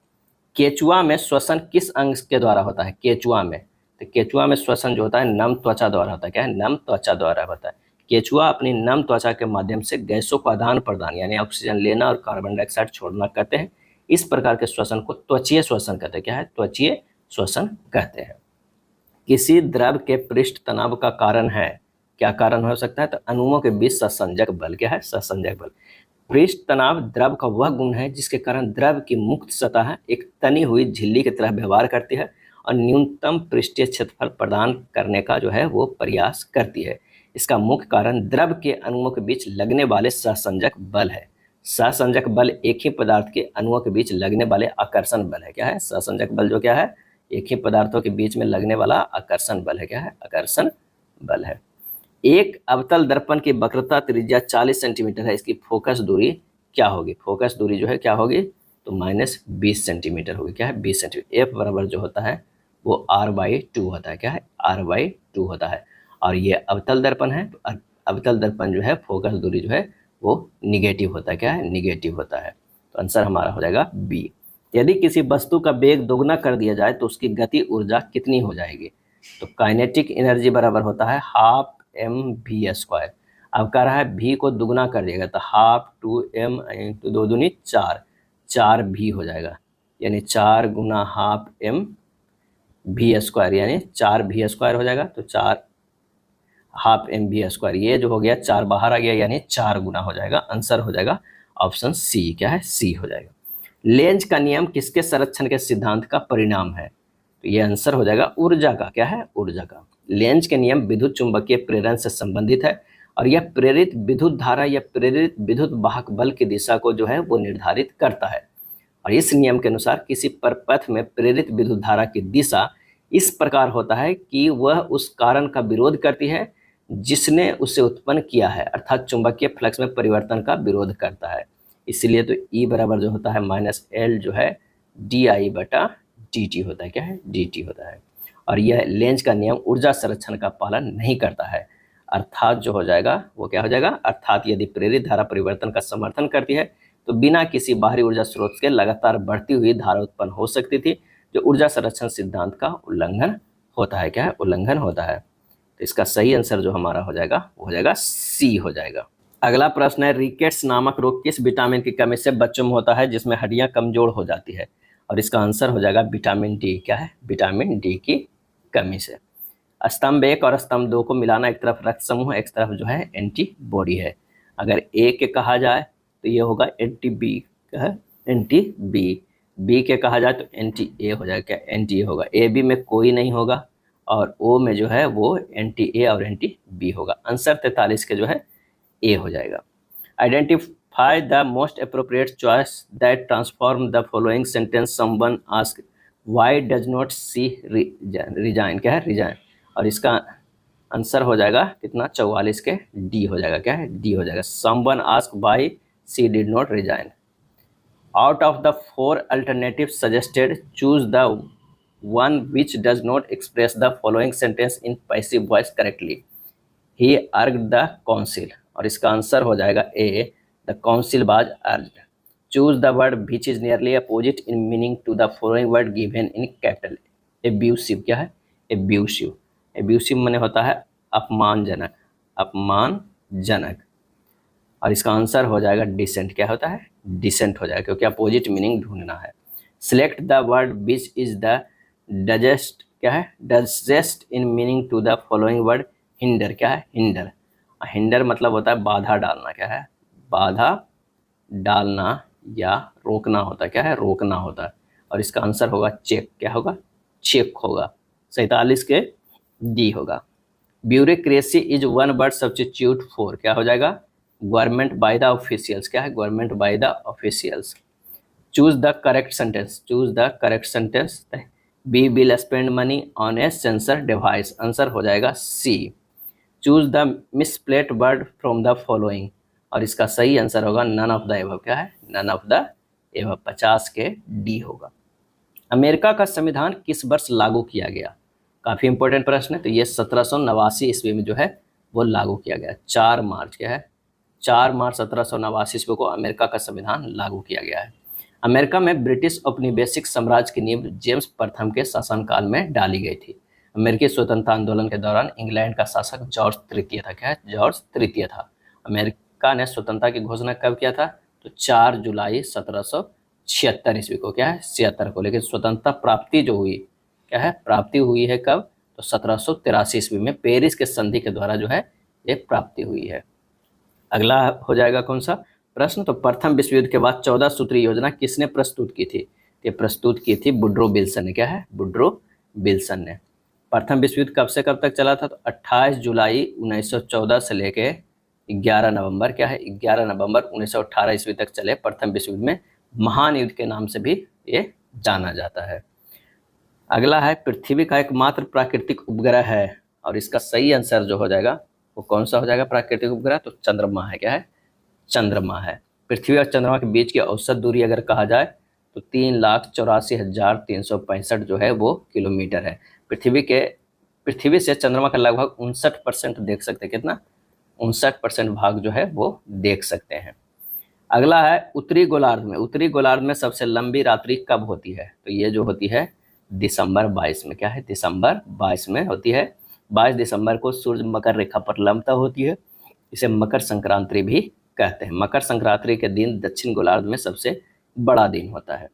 केचुआ में श्वसन किस अंग के द्वारा होता है, केचुआ में, तो केचुआ में श्वसन जो होता है नम त्वचा द्वारा होता है, क्या है नम त्वचा द्वारा होता है। केचुआ अपनी नम त्वचा के माध्यम से गैसों का आदान प्रदान यानी ऑक्सीजन लेना और कार्बन डाइऑक्साइड छोड़ना करते हैं। इस प्रकार के श्वसन को त्वचीय श्वसन कहते हैं, क्या है त्वचीय श्वसन कहते हैं। किसी द्रव के पृष्ठ तनाव का कारण है, क्या कारण हो सकता है, तो अणुओं के बीच सहसंजक बल, क्या है सहसंजक बल। पृष्ठ तनाव द्रव का वह गुण है जिसके कारण द्रव की मुक्त सतह एक तनी हुई झिल्ली की तरह व्यवहार करती है और न्यूनतम पृष्ठीय क्षेत्रफल प्रदान करने का जो है वो प्रयास करती है। इसका मुख्य कारण द्रव के अणुओं के बीच लगने वाले सहसंजक बल है। सहसंजक बल एक ही पदार्थ के अणुओं के बीच लगने वाले आकर्षण बल है, क्या है सहसंजक बल जो क्या है एक ही पदार्थों के बीच में लगने वाला आकर्षण बल है, क्या है आकर्षण बल है। एक अवतल दर्पण की वक्रता त्रिज्या 40 सेंटीमीटर है, इसकी फोकस दूरी क्या होगी, फोकस दूरी जो है क्या होगी, तो -20 सेंटीमीटर होगी, क्या है 20 सेंटीमीटर। एफ बराबर जो होता है वो r/2 होता है, क्या है r/2 होता है। और ये अवतल दर्पण है, अवतल दर्पण जो है फोकस दूरी जो है वो निगेटिव होता है, क्या है निगेटिव होता है। तो आंसर हमारा हो जाएगा बी। यदि किसी वस्तु का वेग दोगुना कर दिया जाए तो उसकी गति ऊर्जा कितनी हो जाएगी, तो काइनेटिक एनर्जी बराबर होता है ½ mv²। अब कह रहा है v को दुगुना कर दिएगा तो ½ 2m × 2 दूनी 4v हो जाएगा, यानी 4 × ½ mv² यानी 4v² हो जाएगा। तो 4 ½ mv², ये जो हो गया 4 बाहर आ गया यानी 4 गुना हो जाएगा। आंसर हो जाएगा ऑप्शन सी, क्या है सी हो जाएगा। लेंज का नियम किसके संरक्षण के सिद्धांत का परिणाम है, तो ये आंसर हो जाएगा ऊर्जा का, क्या है ऊर्जा का। लेंज के नियम विद्युत चुंबकीय प्रेरण से संबंधित है और यह प्रेरित विद्युत धारा या प्रेरित विद्युत वाहक बल की दिशा को जो है वो निर्धारित करता है। और इस नियम के अनुसार किसी परपथ में प्रेरित विद्युत धारा की दिशा इस प्रकार होता है कि वह उस कारण का विरोध करती है जिसने उसे उत्पन्न किया है, अर्थात चुंबकीय फ्लक्स में परिवर्तन का विरोध करता है। इसीलिए तो E बराबर जो होता है -L जो है di/dt होता है, क्या है dt होता है। और यह लेंज का नियम ऊर्जा संरक्षण का पालन नहीं करता है, अर्थात जो हो जाएगा वो क्या हो जाएगा, अर्थात यदि प्रेरित धारा परिवर्तन का समर्थन करती है तो बिना किसी बाहरी ऊर्जा स्रोत के लगातार बढ़ती हुई धारा उत्पन्न हो सकती थी, जो ऊर्जा संरक्षण सिद्धांत का उल्लंघन होता है, क्या है उल्लंघन होता है। तो इसका सही आंसर जो हमारा हो जाएगा वो हो जाएगा सी हो जाएगा। अगला प्रश्न है, रिकेट्स नामक रोग किस विटामिन की कमी से बच्चों में होता है जिसमें हड्डियां कमजोर हो जाती है, और इसका आंसर हो जाएगा विटामिन डी, क्या है विटामिन डी की कमी से। स्तंभ 1 और स्तंभ 2 को मिलाना, एक तरफ रक्त समूह एक तरफ जो है एंटीबॉडी है। अगर ए के कहा जाए तो ये होगा एंटी बी, क्या है एंटी बी के कहा जाए तो एंटी ए हो जाएगा, क्या एंटी ए होगा। ए बी में कोई नहीं होगा और ओ में जो है वो एंटी ए और एंटी बी होगा। आंसर 43 के जो है ए हो जाएगा। Identify the most appropriate choice that transform the following sentence someone ask why does not she resign, क्या है रिजाइन, और इसका आंसर हो जाएगा कितना 44 के डी हो जाएगा, क्या है डी हो जाएगा। Someone ask why she did not resign. Out of the 4 alternatives suggested, choose the one which does not express the following sentence in passive voice correctly. He urged the council, और इसका answer हो जाएगा A, the council was urged. Choose the word which is nearly opposite in meaning to the following word given in capital. Abusive, क्या है abusive, abusive माने होता है अपमानजनक, अपमानजनक, और इसका आंसर हो जाएगा डिसेंट, क्या होता है डिसेंट हो जाएगा, क्योंकि अपोजिट मीनिंग ढूंढना है। Select the word which is the digest, क्या है digest in meaning to the following word. Hinder, क्या है हिंडर, हिंडर मतलब होता है बाधा डालना, क्या है बाधा डालना या रोकना होता है, क्या है रोकना होता है, और इसका आंसर होगा चेक, क्या होगा चेक होगा। 47 के डी होगा। Bureaucracy is one word substitute for, क्या हो जाएगा गवर्नमेंट बाय द ऑफिशियल्स, क्या है government by the officials. Choose the correct sentence, choose the correct sentence. B will spend money on a sensor device, answer हो जाएगा C. Choose the misplaced word from the following, और इसका सही answer होगा none of the above, क्या है none of the above, 50 के D होगा। अमेरिका का संविधान किस वर्ष लागू किया गया? काफ़ी इंपॉर्टेंट प्रश्न है। तो ये 1789 ईस्वी में जो है वो लागू किया गया, 4 मार्च, क्या है 4 मार्च 1789 ईस्वी को अमेरिका का संविधान लागू किया गया है। अमेरिका में ब्रिटिश औपनिवेशिक साम्राज्य की नींव जेम्स प्रथम के शासनकाल में डाली गई थी। अमेरिकी स्वतंत्रता आंदोलन के दौरान इंग्लैंड का शासक जॉर्ज तृतीय था, क्या है जॉर्ज तृतीय था। अमेरिका ने स्वतंत्रता की घोषणा कब किया था? तो 4 जुलाई 1776 ईस्वी को, क्या है 76 को। लेकिन स्वतंत्रता प्राप्ति जो हुई, क्या है प्राप्ति हुई है कब? तो 1783 ईस्वी में पेरिस के संधि के द्वारा जो है ये प्राप्ति हुई है। अगला हो जाएगा कौन सा प्रश्न? तो प्रथम विश्व युद्ध के बाद 14 सूत्री योजना किसने प्रस्तुत की थी? ये प्रस्तुत की थी वुड्रो विल्सन ने, क्या है वुड्रो विल्सन ने। प्रथम विश्व युद्ध कब से कब तक चला था? तो 28 जुलाई 1914 से लेके 11 नवंबर, क्या है 11 नवंबर 1918 ईस्वी तक चले प्रथम विश्व युद्ध में। महान युद्ध के नाम से भी ये जाना जाता है। अगला है पृथ्वी का एकमात्र प्राकृतिक उपग्रह है, और इसका सही आंसर जो हो जाएगा वो कौन सा हो जाएगा प्राकृतिक उपग्रह? तो चंद्रमा है, क्या है चंद्रमा है। पृथ्वी और चंद्रमा के बीच की औसत दूरी अगर कहा जाए तो 3,84,365 जो है वो किलोमीटर है। पृथ्वी से चंद्रमा का लगभग 59% देख सकते हैं, कितना 59% भाग जो है वो देख सकते हैं। अगला है उत्तरी गोलार्ध में, उत्तरी गोलार्ध में सबसे लंबी रात्रि कब होती है? तो ये जो होती है दिसंबर 22 में, क्या है दिसंबर 22 में होती है। 22 दिसंबर को सूर्य मकर रेखा पर लंबता होती है, इसे मकर संक्रांति भी कहते हैं। मकर संक्रांति के दिन दक्षिण गोलार्ध में सबसे बड़ा दिन होता है।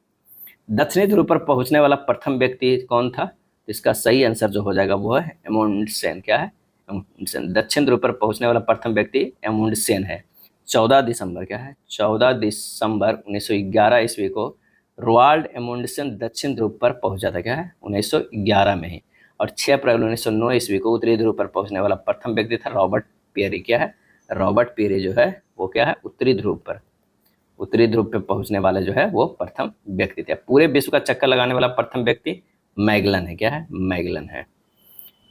दक्षिणी ध्रुव पर पहुंचने वाला प्रथम व्यक्ति कौन था? इसका सही आंसर जो हो जाएगा वो है एमुंडसेन, क्या है एमुंडसेन। दक्षिण ध्रुव पर पहुंचने वाला प्रथम व्यक्ति एमुंडसेन है। 14 दिसंबर, क्या है 14 दिसंबर 1911 ईस्वी को रोवाल्ड एमुंडसेन दक्षिण ध्रुव पर पहुंचा था, क्या है 1911 में ही। और 6 अप्रैल 1909 ईस्वी को उत्तरी ध्रुव पर पहुंचने वाला प्रथम व्यक्ति था रॉबर्ट पेरी, क्या है रॉबर्ट पेरी जो है वो क्या है उत्तरी ध्रुव पर पहुंचने वाला जो है वो प्रथम व्यक्ति थे। पूरे विश्व का चक्कर लगाने वाला प्रथम व्यक्ति मैगलन है, क्या है मैगलन है।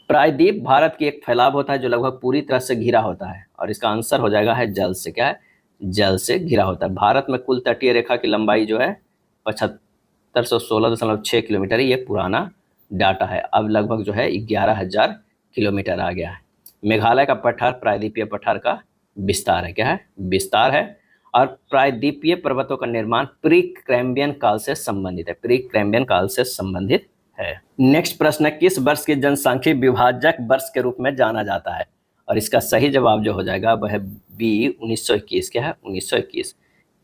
प्रायद्वीप भारत की एक फैलाव होता है जो लगभग पूरी तरह से घिरा होता है, और इसका आंसर हो जाएगा है जल से, क्या है जल से घिरा होता है। भारत में कुल तटीय रेखा की लंबाई जो है 7516.6 किलोमीटर है। ये पुराना डाटा है, अब लगभग जो है 11,000 किलोमीटर आ गया है। मेघालय का पठार प्रायद्वीपीय पठार का विस्तार है, क्या है विस्तार है। और प्रायद्वीपीय पर्वतों का निर्माण प्री कैम्ब्रियन काल से संबंधित है, प्री कैम्ब्रियन काल से संबंधित है। नेक्स्ट प्रश्न है किस वर्ष के जनसांख्यिकी विभाजक वर्ष के रूप में जाना जाता है? और इसका सही जवाब जो हो जाएगा वह है बी 1921, क्या है 1921।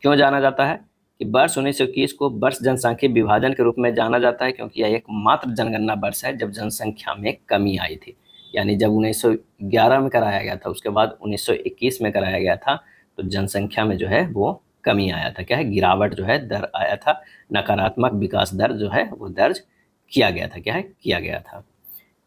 क्यों जाना जाता है कि वर्ष 1921 को वर्ष जनसांख्यिकी विभाजन के रूप में जाना जाता है? क्योंकि यह एकमात्र जनगणना वर्ष है जब जनसंख्या में कमी आई थी। यानी जब 1911 में कराया गया था, उसके बाद 1921 में कराया गया था, तो जनसंख्या में जो है वो कमी आया था, क्या है गिरावट जो है दर आया था, नकारात्मक विकास दर जो है वो दर्ज किया गया था, क्या है किया गया था।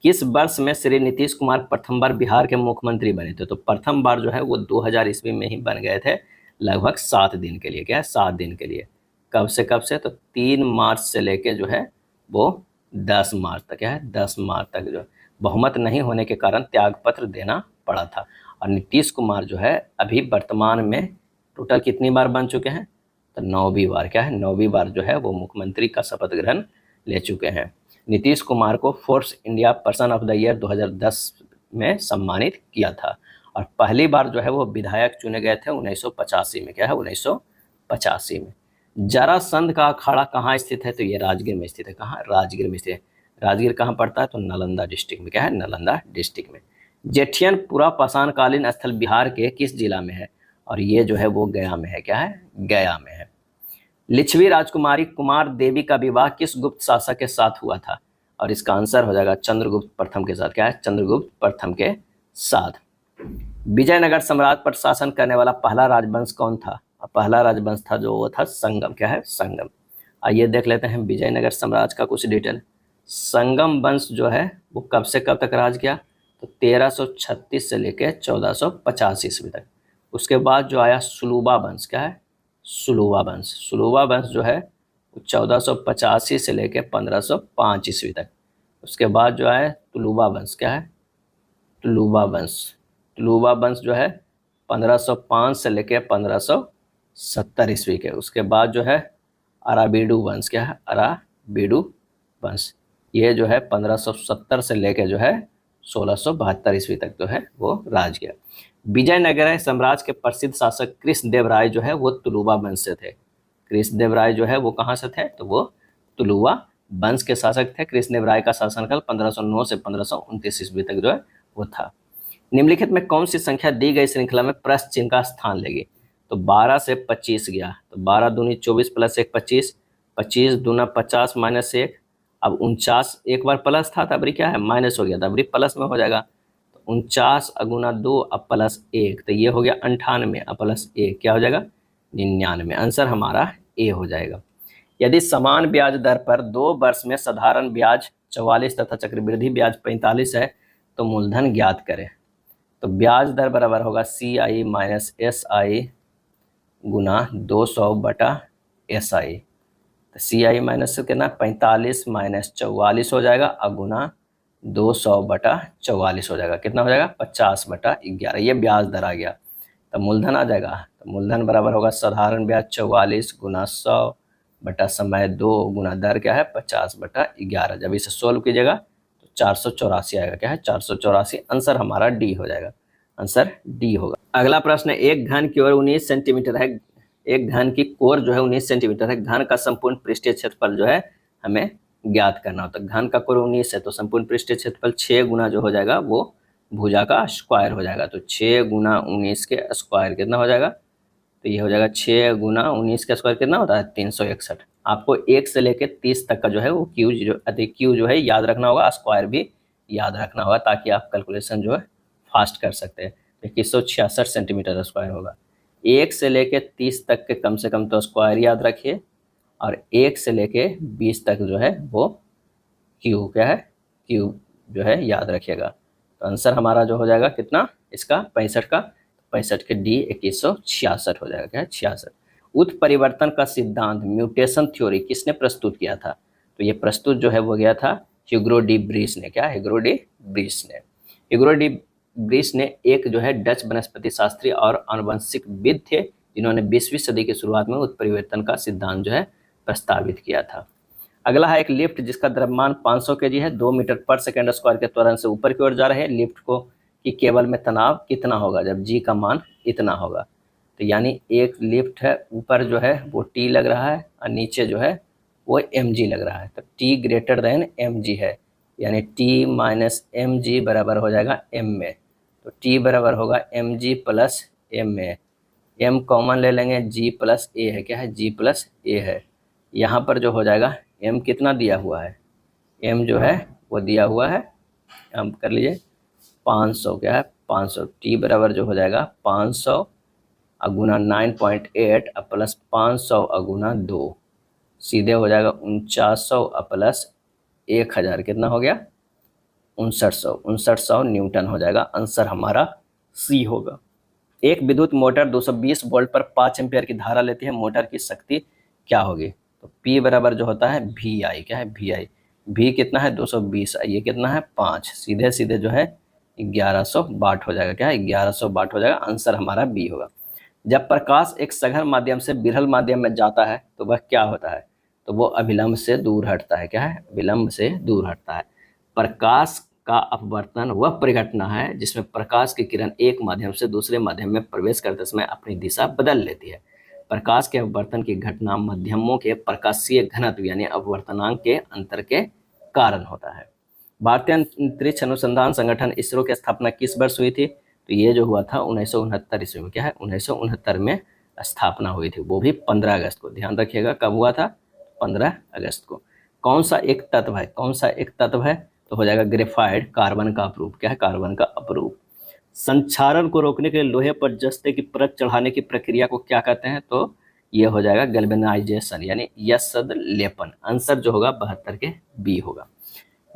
किस वर्ष में श्री नीतीश कुमार प्रथम बार बिहार के मुख्यमंत्री बने थे? तो प्रथम बार जो है वो 2000 ईस्वी में ही बन गए थे, लगभग 7 दिन के लिए, क्या है 7 दिन के लिए। कब से कब से? तो 3 मार्च से लेके जो है वो 10 मार्च तक, क्या है 10 मार्च तक जो बहुमत नहीं होने के कारण त्यागपत्र देना पड़ा था। और नीतीश कुमार जो है अभी वर्तमान में टोटल कितनी बार बन चुके हैं, तो 9वीं बार, क्या है 9वीं बार जो है वो मुख्यमंत्री का शपथ ग्रहण ले चुके हैं। नीतीश कुमार को Forbes India person of the year 2010 में सम्मानित किया था। और पहली बार जो है वो विधायक चुने गए थे 1985 में, क्या है 1985 में। जरासंध का अखाड़ा कहाँ स्थित है, तो ये राजगीर में स्थित है। कहाँ, राजगीर में स्थित है। राजगीर कहाँ पड़ता है, तो नालंदा डिस्ट्रिक्ट में, क्या है नालंदा डिस्ट्रिक्ट में। जेठियनपुरा पाषाणकालीन स्थल बिहार के किस जिला में है, और ये जो है वो गया में है, क्या है गया में है। लिच्छवी राजकुमारी कुमार देवी का विवाह किस गुप्त शासक के साथ हुआ था, और इसका आंसर हो जाएगा चंद्रगुप्त प्रथम के साथ, क्या है चंद्रगुप्त प्रथम के साथ। विजयनगर साम्राज्य पर शासन करने वाला पहला राजवंश कौन था, पहला राजवंश था जो वो था संगम, क्या है संगम। आइए देख लेते हैं विजयनगर साम्राज्य का कुछ डिटेल। संगम वंश जो है वो कब से कब तक राज किया, तो 1336 से लेकर 1450 ईस्वी तक। उसके बाद जो आया सुलुबा वंश, क्या है सुलुबा वंश। सुलुबा वंश जो है वो 1485 से लेकर 1505 ईस्वी तक। उसके बाद जो है तुलुबा वंश, क्या है तुलुबा वंश। तुलुबा वंश जो है 1505 से लेकर 1570 ईस्वी के। उसके बाद जो है अराबीडू वंश, क्या है अराबीडू वंश। ये जो है 1570 से लेकर जो है 1672 ईस्वी तक जो है वो राज किया। विजयनगर साम्राज्य के प्रसिद्ध शासक कृष्णदेव राय जो है वो तुलुबा वंश से थे। कृष्णदेव राय जो है वो कहाँ से थे, तो वो तुलुबा वंश के शासक थे। कृष्णदेव राय का शासनकाल 1509 से 1529 ईस्वी तक जो है वो था। निम्नलिखित में कौन सी संख्या दी गई श्रृंखला में प्रश्न चिन्ह का स्थान लेगी, तो 12 से 25 गया, तो 12 दूनी 24 प्लस 1 25, 25 दूना 50 माइनस 1। अब 49 एक बार प्लस था तब क्या है माइनस हो गया, तब प्लस में हो जाएगा। तो 49 अगुना 2 अब प्लस 1, तो ये हो गया 98 अब प्लस 1 क्या हो जाएगा 99। आंसर हमारा ए हो जाएगा। यदि समान ब्याज दर पर 2 वर्ष में साधारण ब्याज 44 तथा चक्रवृद्धि ब्याज 45 है तो मूलधन ज्ञात करें। तो ब्याज दर बराबर होगा CI माइनस SI गुना 200 बटा SI। तो CI माइनस कितना 45 माइनस 44 हो जाएगा, और गुना 200 बटा 44 हो जाएगा, कितना हो जाएगा 50 बटा 11। ये ब्याज दर आ गया। तो मूलधन आ जाएगा, तो मूलधन बराबर होगा साधारण ब्याज 44 गुना 100 बटा समय 2 गुना दर क्या है 50 बटा 11। जब इसे सोल्व कीजिएगा तो 484 आएगा, क्या है 484। आंसर हमारा डी हो जाएगा, आंसर डी होगा। अगला प्रश्न है, एक घन की ओर 19 सेंटीमीटर है, एक घन की कोर जो है 19 सेंटीमीटर है। घन का संपूर्ण पृष्ठीय क्षेत्रफल जो है हमें ज्ञात करना होता है। घन का कोर 19 है तो संपूर्ण पृष्ठीय क्षेत्रफल 6 गुना जो हो जाएगा वो भुजा का स्क्वायर हो जाएगा। तो 6 गुना 19 के स्क्वायर कितना हो जाएगा, तो ये हो जाएगा 6 गुना 19 का स्क्वायर कितना होता है 361। आपको 1 से लेकर 30 तक का जो है वो क्यू जो है याद रखना होगा, स्क्वायर भी याद रखना होगा ताकि आप कैलकुलेशन जो है फास्ट कर सकते हैं। 2166 सेंटीमीटर स्क्वायर होगा। 1 से लेकर 30 तक के कम से कम तो स्क्वायर याद रखिए, और 1 से लेकर 20 तक जो है वो क्यू क्या है क्यू जो है याद रखिएगा। तो आंसर हमारा जो हो जाएगा कितना इसका 65 का, 65 के डी 2166 हो जाएगा, क्या है 66। उत्परिवर्तन का सिद्धांत म्यूटेशन थ्योरी किसने प्रस्तुत किया था, तो ये प्रस्तुत जो है वो गया था ह्यूगो डी ब्रीस ने, क्या ह्यूगो डी ब्रीस ने। ह्यूगो डी ब्रीस ने एक जो है डच वनस्पति शास्त्री और आनुवंशिकविद थे जिन्होंने 20वीं सदी की शुरुआत में उत्परिवर्तन का सिद्धांत जो है प्रस्तावित किया था। अगला है एक लिफ्ट जिसका द्रव्यमान 500 kg है, 2 मीटर पर सेकेंड स्क्वायर के त्वरण से ऊपर की ओर जा रहे हैं। लिफ्ट को कि केबल में तनाव कितना होगा जब जी का मान इतना होगा, तो यानी एक लिफ्ट है ऊपर जो है वो टी लग रहा है और नीचे जो है वो mg लग रहा है, तो t ग्रेटर देन mg है, यानी t माइनस mg बराबर हो जाएगा m में। तो t बराबर होगा mg प्लस m में, m कॉमन ले लेंगे, g प्लस a है, क्या है g प्लस a है। यहाँ पर जो हो जाएगा m कितना दिया हुआ है, m जो है वो दिया हुआ है, हम कर लीजिए 500, क्या है 500। t बराबर जो हो जाएगा 500 अगुना 9.8 प्लस 500 अगुना 2, सीधे हो जाएगा 4900 प्लस 1000 कितना हो गया 5900 न्यूटन हो जाएगा। आंसर हमारा सी होगा। एक विद्युत मोटर 220 वोल्ट पर 5 एम्पियर की धारा लेती है, मोटर की शक्ति क्या होगी, तो P बराबर जो होता है VI, क्या है VI। भी कितना है 220, ये कितना है 5, सीधे सीधे जो है 1100 वाट हो जाएगा। क्या है 1100 वाट हो जाएगा। आंसर हमारा बी होगा। जब प्रकाश एक सघन माध्यम से विरल माध्यम में जाता है तो वह क्या होता है? तो वो अभिलंब से दूर हटता है। क्या है? विलंब से दूर हटता है। प्रकाश का अपवर्तन वह परिघटना है जिसमें प्रकाश की किरण एक माध्यम से दूसरे माध्यम में प्रवेश करते समय अपनी दिशा बदल लेती है। प्रकाश के अपवर्तन की घटना माध्यमों के प्रकाशीय घनत्व यानी अपवर्तनांक के अंतर के कारण होता है। भारतीय अंतरिक्ष अनुसंधान संगठन इसरो की स्थापना किस वर्ष हुई थी? तो ये जो हुआ था 1969 ईस्वी में। क्या है? 1969 में स्थापना हुई थी, वो भी 15 अगस्त को। ध्यान रखिएगा कब हुआ था? 15 अगस्त को। कौन सा एक तत्व है? कौन सा एक तत्व है? तो हो जाएगा ग्रेफाइट, कार्बन का अपरूप। क्या है? कार्बन का अपरूप। संक्षारण को रोकने के लिए लोहे पर जस्ते की परत चढ़ाने की प्रक्रिया को क्या कहते हैं? तो ये हो जाएगा गैल्वेनाइजेशन यानी यशद लेपन। आंसर जो होगा 72 के बी होगा।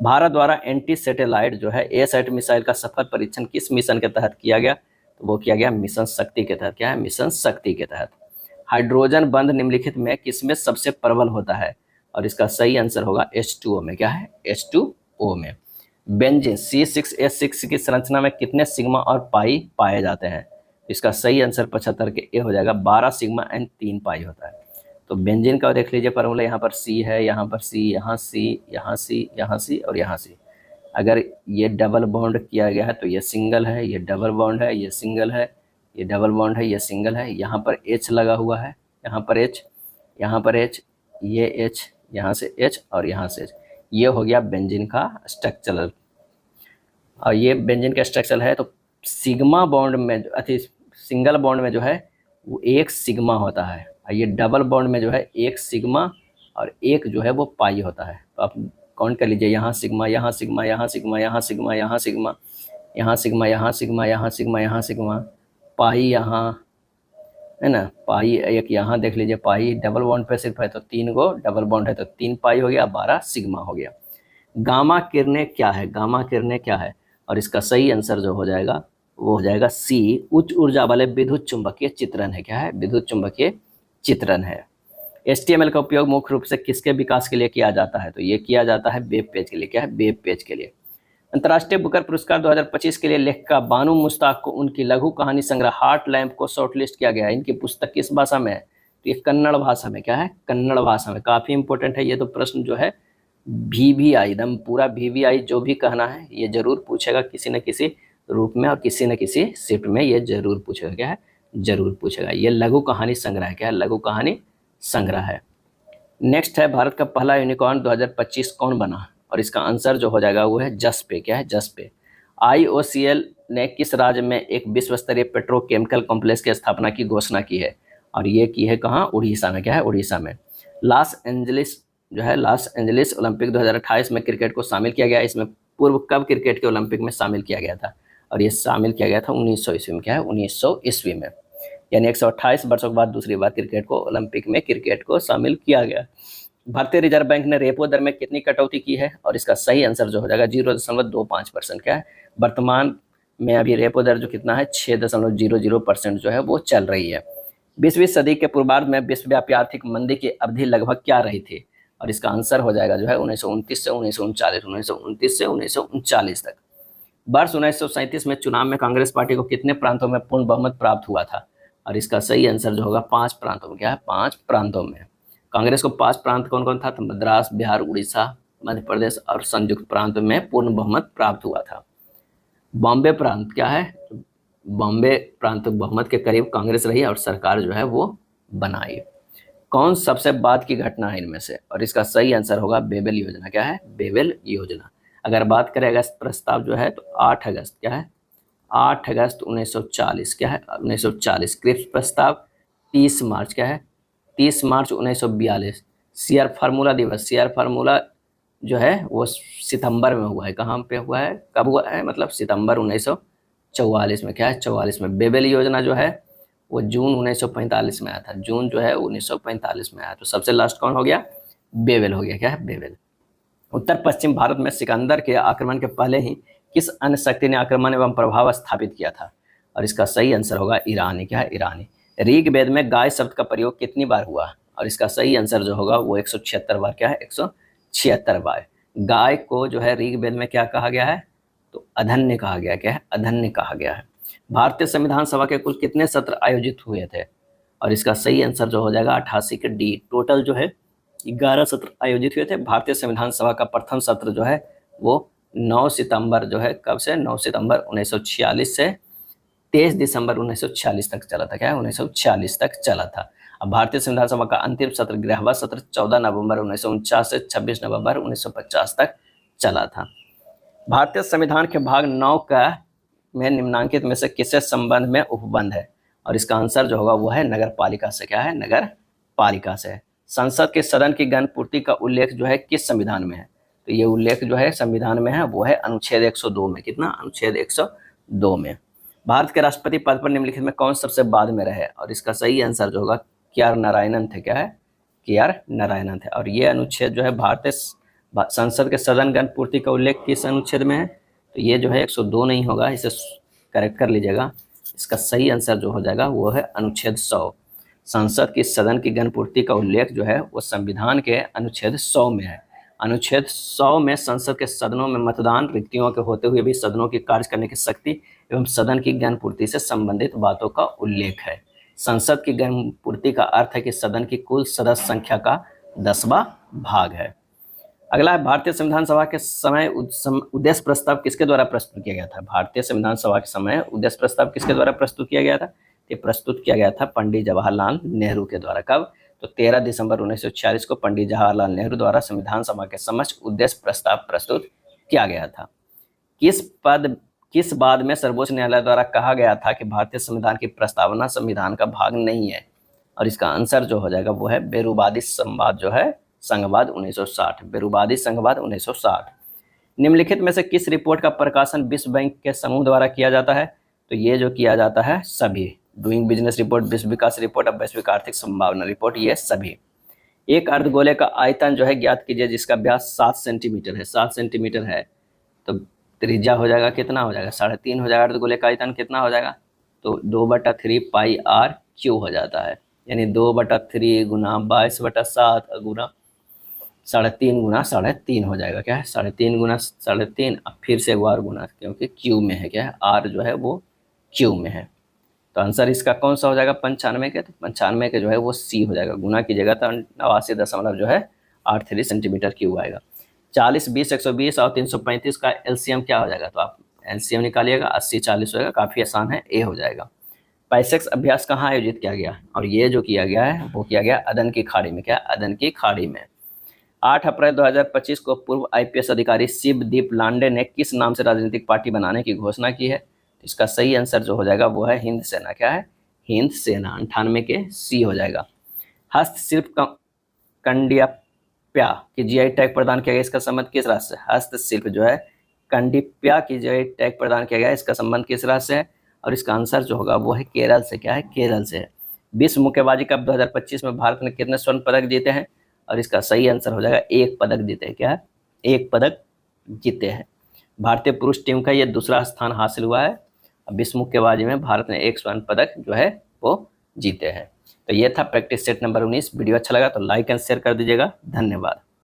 भारत द्वारा एंटी सैटेलाइट जो है एसैट मिसाइल का सफल परीक्षण किस मिशन के तहत किया गया? तो वो किया गया मिशन शक्ति के तहत। क्या है? मिशन शक्ति के तहत। हाइड्रोजन बंध निम्नलिखित में किसमें सबसे प्रबल होता है? और इसका सही आंसर होगा H2O में। क्या है? H2O में। बेंजीन C6H6 की संरचना में कितने सिग्मा और पाई पाए जाते हैं? इसका सही आंसर 75 के ए हो जाएगा। 12 सिग्मा एंड 3 पाई होता है। तो बेंजीन का देख लीजिए फॉर्मूला, यहाँ पर C है, यहाँ पर C, यहाँ C, यहाँ C, यहाँ C और यहाँ C। अगर ये डबल बॉन्ड किया गया है तो ये सिंगल है, ये डबल बॉन्ड है, ये सिंगल है, ये डबल बॉन्ड है, ये सिंगल है। यहाँ पर H लगा हुआ है, यहाँ पर H, यहाँ पर H, ये H, यहाँ से H और यहाँ से H। ये हो गया बेंजीन का स्ट्रक्चरल। और ये बेंजीन का स्ट्रक्चर है। तो सिग्मा बॉन्ड में सिंगल बॉन्ड में जो है वो एक सिग्मा होता है, और ये डबल बॉन्ड में जो है एक सिग्मा और एक जो है वो पाई होता है। तो आप काउंट कर लीजिए, यहाँ सिग्मा, यहाँ सिग्मा, यहाँ सिग्मा, यहाँ सिग्मा, यहाँ सिग्मा, यहाँ सिग्मा, यहाँ सिग्मा, यहाँ सिग्मा, यहाँ सिग्मा, पाई यहाँ है ना, पाई एक यहाँ देख लीजिए, पाई डबल बॉन्ड पे सिर्फ है तो 3 गो डबल बॉन्ड है तो 3 पाई हो गया, 12 सिग्मा हो गया। गामा किरणें क्या है? गामा किरणें क्या है? और इसका सही आंसर जो हो जाएगा वो हो जाएगा सी, उच्च ऊर्जा वाले विद्युत चुंबकीय चित्रण है। क्या है? विद्युत चुंबकीय चित्रण है। HTML का उपयोग मुख्य रूप से किसके विकास के लिए किया जाता है? तो ये किया जाता है वेब पेज के लिए। क्या है? वेब पेज के लिए। अंतर्राष्ट्रीय बुकर पुरस्कार 2025 के लिए लेखिका बानू मुश्ताक को उनकी लघु कहानी संग्रह हार्ट लैम्प को शॉर्टलिस्ट किया गया है। इनकी पुस्तक किस भाषा में है? तो ये कन्नड़ भाषा में। क्या है? कन्नड़ भाषा में। काफ़ी इंपॉर्टेंट है ये तो प्रश्न जो है। VVI एकदम पूरा VVI जो भी कहना है ये जरूर पूछेगा किसी न किसी रूप में, और किसी न किसी शिफ्ट में ये जरूर पूछेगा। क्या है? जरूर पूछेगा। ये लघु कहानी संग्रह है। क्या है? लघु कहानी संग्रह है। नेक्स्ट है, भारत का पहला यूनिकॉर्न 2025 कौन बना? और इसका आंसर जो हो जाएगा वो है जसपे। क्या है? जसपे। IOCL ने किस राज्य में एक विश्व स्तरीय पेट्रोकेमिकल कॉम्प्लेक्स की स्थापना की घोषणा की है? और ये की है कहाँ? उड़ीसा में। क्या है? उड़ीसा में। लॉस एंजलिस जो है, लॉस एंजलिस ओलंपिक 2028 में क्रिकेट को शामिल किया गया। इसमें पूर्व कब क्रिकेट के ओलंपिक में शामिल किया गया था? और ये शामिल किया गया था 1900 ईस्वी में। क्या है? 1900 ईस्वी में। यानी 128 वर्षों के बाद दूसरी बार क्रिकेट को ओलंपिक में क्रिकेट को शामिल किया गया। भारतीय रिजर्व बैंक ने रेपो दर में कितनी कटौती की है? और इसका सही आंसर जो हो जाएगा 0.25%। क्या है? वर्तमान में अभी रेपो दर जो कितना है 6.00% जो है वो चल रही है। 20वीं सदी के पूर्वार्ध में विश्वव्यापी आर्थिक मंदी की अवधि लगभग क्या रही थी? और इसका आंसर हो जाएगा जो है 1929 से 1939, 1929 से 1939 तक। वर्ष 1937 में चुनाव में कांग्रेस पार्टी को कितने प्रांतों में पूर्ण बहुमत प्राप्त हुआ था? और इसका सही आंसर जो होगा 5 प्रांतों में। क्या है? 5 प्रांतों में। कांग्रेस को 5 प्रांत कौन कौन था? तो मद्रास, बिहार, उड़ीसा, मध्य प्रदेश और संयुक्त प्रांत में पूर्ण बहुमत प्राप्त हुआ था। बॉम्बे प्रांत क्या है? बॉम्बे प्रांत बहुमत के करीब कांग्रेस रही और सरकार जो है वो बनाई। कौन सबसे बाद की घटना है इनमें से? और इसका सही आंसर होगा बेबेल योजना। क्या है? बेबेल योजना। अगर बात करें अगस्त प्रस्ताव जो है तो 8 अगस्त। क्या है? 8 अगस्त 1940। क्या है? 1940। क्रिप्स प्रस्ताव 30 मार्च। क्या है? 30 मार्च 1942। शेयर फार्मूला दिवस, शेयर फार्मूला जो है वो सितंबर में हुआ है। कहाँ पे हुआ है? कब हुआ है? मतलब सितंबर 1944 में। क्या है? 44 में। बेबेल योजना जो है वो जून 1945 में आया था। जून जो है 1945 में आया। तो सबसे लास्ट कौन हो गया? बेबेल हो गया। क्या है? बेबेल। उत्तर पश्चिम भारत में सिकंदर के आक्रमण के पहले ही किस अन्य शक्ति ने आक्रमण एवं प्रभाव स्थापित किया था? और इसका सही आंसर होगा ईरानी। क्या है? ईरानी। ऋग्वेद में गाय शब्द का प्रयोग कितनी बार हुआ? और इसका सही आंसर जो होगा वो 176 बार। क्या है? 176 बार। गाय को जो है ऋग्वेद में क्या कहा गया है, तो अधन्य कहा गया। क्या है, अधन्य कहा गया है। भारतीय संविधान सभा के कुल कितने सत्र आयोजित हुए थे, और इसका सही आंसर जो हो जाएगा 88 के डी। टोटल जो है 11 सत्र आयोजित हुए थे। भारतीय संविधान सभा का प्रथम सत्र जो है वो 9 सितंबर जो है, कब से, 9 सितंबर 1946 से 23 दिसंबर 1946 तक चला था। क्या है, 1946 तक चला था। अब भारतीय संविधान सभा का अंतिम सत्र, 11वां सत्र 14 नवंबर 1949 से 26 नवंबर 1950 तक चला था। भारतीय संविधान के भाग 9 का में निम्नांकित में से किससे संबंध में उपबंध है, और इसका आंसर जो होगा वो है नगर पालिका से। क्या है, नगर पालिका से। संसद के सदन की गणपूर्ति का उल्लेख जो है किस संविधान में है, तो ये उल्लेख जो है संविधान में है वो है अनुच्छेद 102 में। कितना, अनुच्छेद 102 में। भारत के राष्ट्रपति पद पर निम्नलिखित में कौन सबसे बाद में रहे, और इसका सही आंसर जो होगा के.आर. नारायणन थे। क्या है, के.आर. नारायणन थे। और ये अनुच्छेद जो है भारतीय संसद के सदन गणपूर्ति का उल्लेख किस अनुच्छेद में है, तो ये जो है 102 नहीं होगा, इसे करेक्ट कर लीजिएगा। इसका सही आंसर जो हो जाएगा वो है अनुच्छेद 100। संसद की सदन की गणपूर्ति का उल्लेख जो है वो संविधान के अनुच्छेद 100 में है। अनुच्छेद 100 में संसद के सदनों में मतदान, रिक्तियों के होते हुए भी सदनों की कार्य करने की शक्ति एवं सदन की गणपूर्ति से संबंधित बातों का उल्लेख है। संसद की गणपूर्ति का अर्थ है कि सदन की कुल सदस्य संख्या का 10वां भाग है। अगला है, भारतीय संविधान सभा के समय उद्देश्य प्रस्ताव किसके द्वारा प्रस्तुत किया गया था। भारतीय संविधान सभा के समय उद्देश्य प्रस्ताव किसके द्वारा प्रस्तुत किया गया था, ये प्रस्तुत किया गया था पंडित जवाहरलाल नेहरू के द्वारा। कब, तो 13 दिसंबर 1946 को पंडित जवाहरलाल नेहरू द्वारा संविधान सभा के समक्ष उद्देश्य प्रस्ताव प्रस्तुत किया गया था। किस बाद में सर्वोच्च न्यायालय द्वारा कहा गया था कि भारतीय संविधान की प्रस्तावना संविधान का भाग नहीं है, और इसका आंसर जो हो जाएगा वो है बेरूवादी संवाद जो है संघवाद 1960। बेरूवादी संघवाद 1960। निम्नलिखित में से किस रिपोर्ट का प्रकाशन विश्व बैंक के समूह द्वारा किया जाता है, तो ये जो किया जाता है सभी, डूइंग बिजनेस रिपोर्ट, विश्व विकास रिपोर्ट और वैश्विक आर्थिक संभावना रिपोर्ट, ये सभी। एक अर्धगोले का आयतन जो है ज्ञात कीजिए जिसका व्यास 7 सेंटीमीटर है। 7 सेंटीमीटर है तो त्रिज्या हो जाएगा, कितना हो जाएगा, 3.5 हो जाएगा। अर्धगोले का आयतन कितना हो जाएगा, तो 2/3 पाई आर क्यू हो जाता है, यानी 2/3 गुना 22/7 गुना 3.5 गुना 3.5 हो जाएगा। क्या है, 3.5 गुना 3.5, अब फिर से एक बार गुना, क्योंकि क्यू में है। क्या है, आर जो है वो क्यू में है। तो आंसर इसका कौन सा हो जाएगा, 95 के। तो 95 के जो है वो सी हो जाएगा। गुना कीजिएगा तो 89 जो है 83 सेंटीमीटर क्यूब आएगा। 40, 20, 120 और 335 का एलसीएम क्या हो जाएगा, तो आप एलसीएम निकालिएगा, 80, 40 होगा, काफ़ी आसान है, ए हो जाएगा। पैसेक्स अभ्यास कहाँ आयोजित किया गया, और ये जो किया गया है वो किया गया अदन की खाड़ी में। क्या, अदन की खाड़ी में। 8 अप्रैल 2025 को पूर्व आईपीएस अधिकारी शिवदीप लांडे ने किस नाम से राजनीतिक पार्टी बनाने की घोषणा की है, इसका सही आंसर जो हो जाएगा वो है हिंद सेना। क्या है, हिंद सेना। 98 के सी हो जाएगा। हस्तशिल्प कंडिप्या की जीआई टैग प्रदान किया गया, इसका संबंध किस राज्य से। हस्तशिल्प जो है कंडिप्या की जीआई टैग प्रदान किया गया, इसका संबंध किस राज्य से है, और इसका आंसर जो होगा वो है केरल से। क्या है, केरल से है। विश्व मुक्केबाजी कप 2025 में भारत ने कितने स्वर्ण पदक जीते हैं, और इसका सही आंसर हो जाएगा 1 पदक जीते हैं। क्या है, 1 पदक जीते हैं। भारतीय पुरुष टीम का ये दूसरा स्थान हासिल हुआ है। विश्व मुक्केबाजी में भारत ने 1 स्वर्ण पदक जो है वो जीते हैं। तो ये था प्रैक्टिस सेट नंबर 19। वीडियो अच्छा लगा तो लाइक एंड शेयर कर दीजिएगा। धन्यवाद।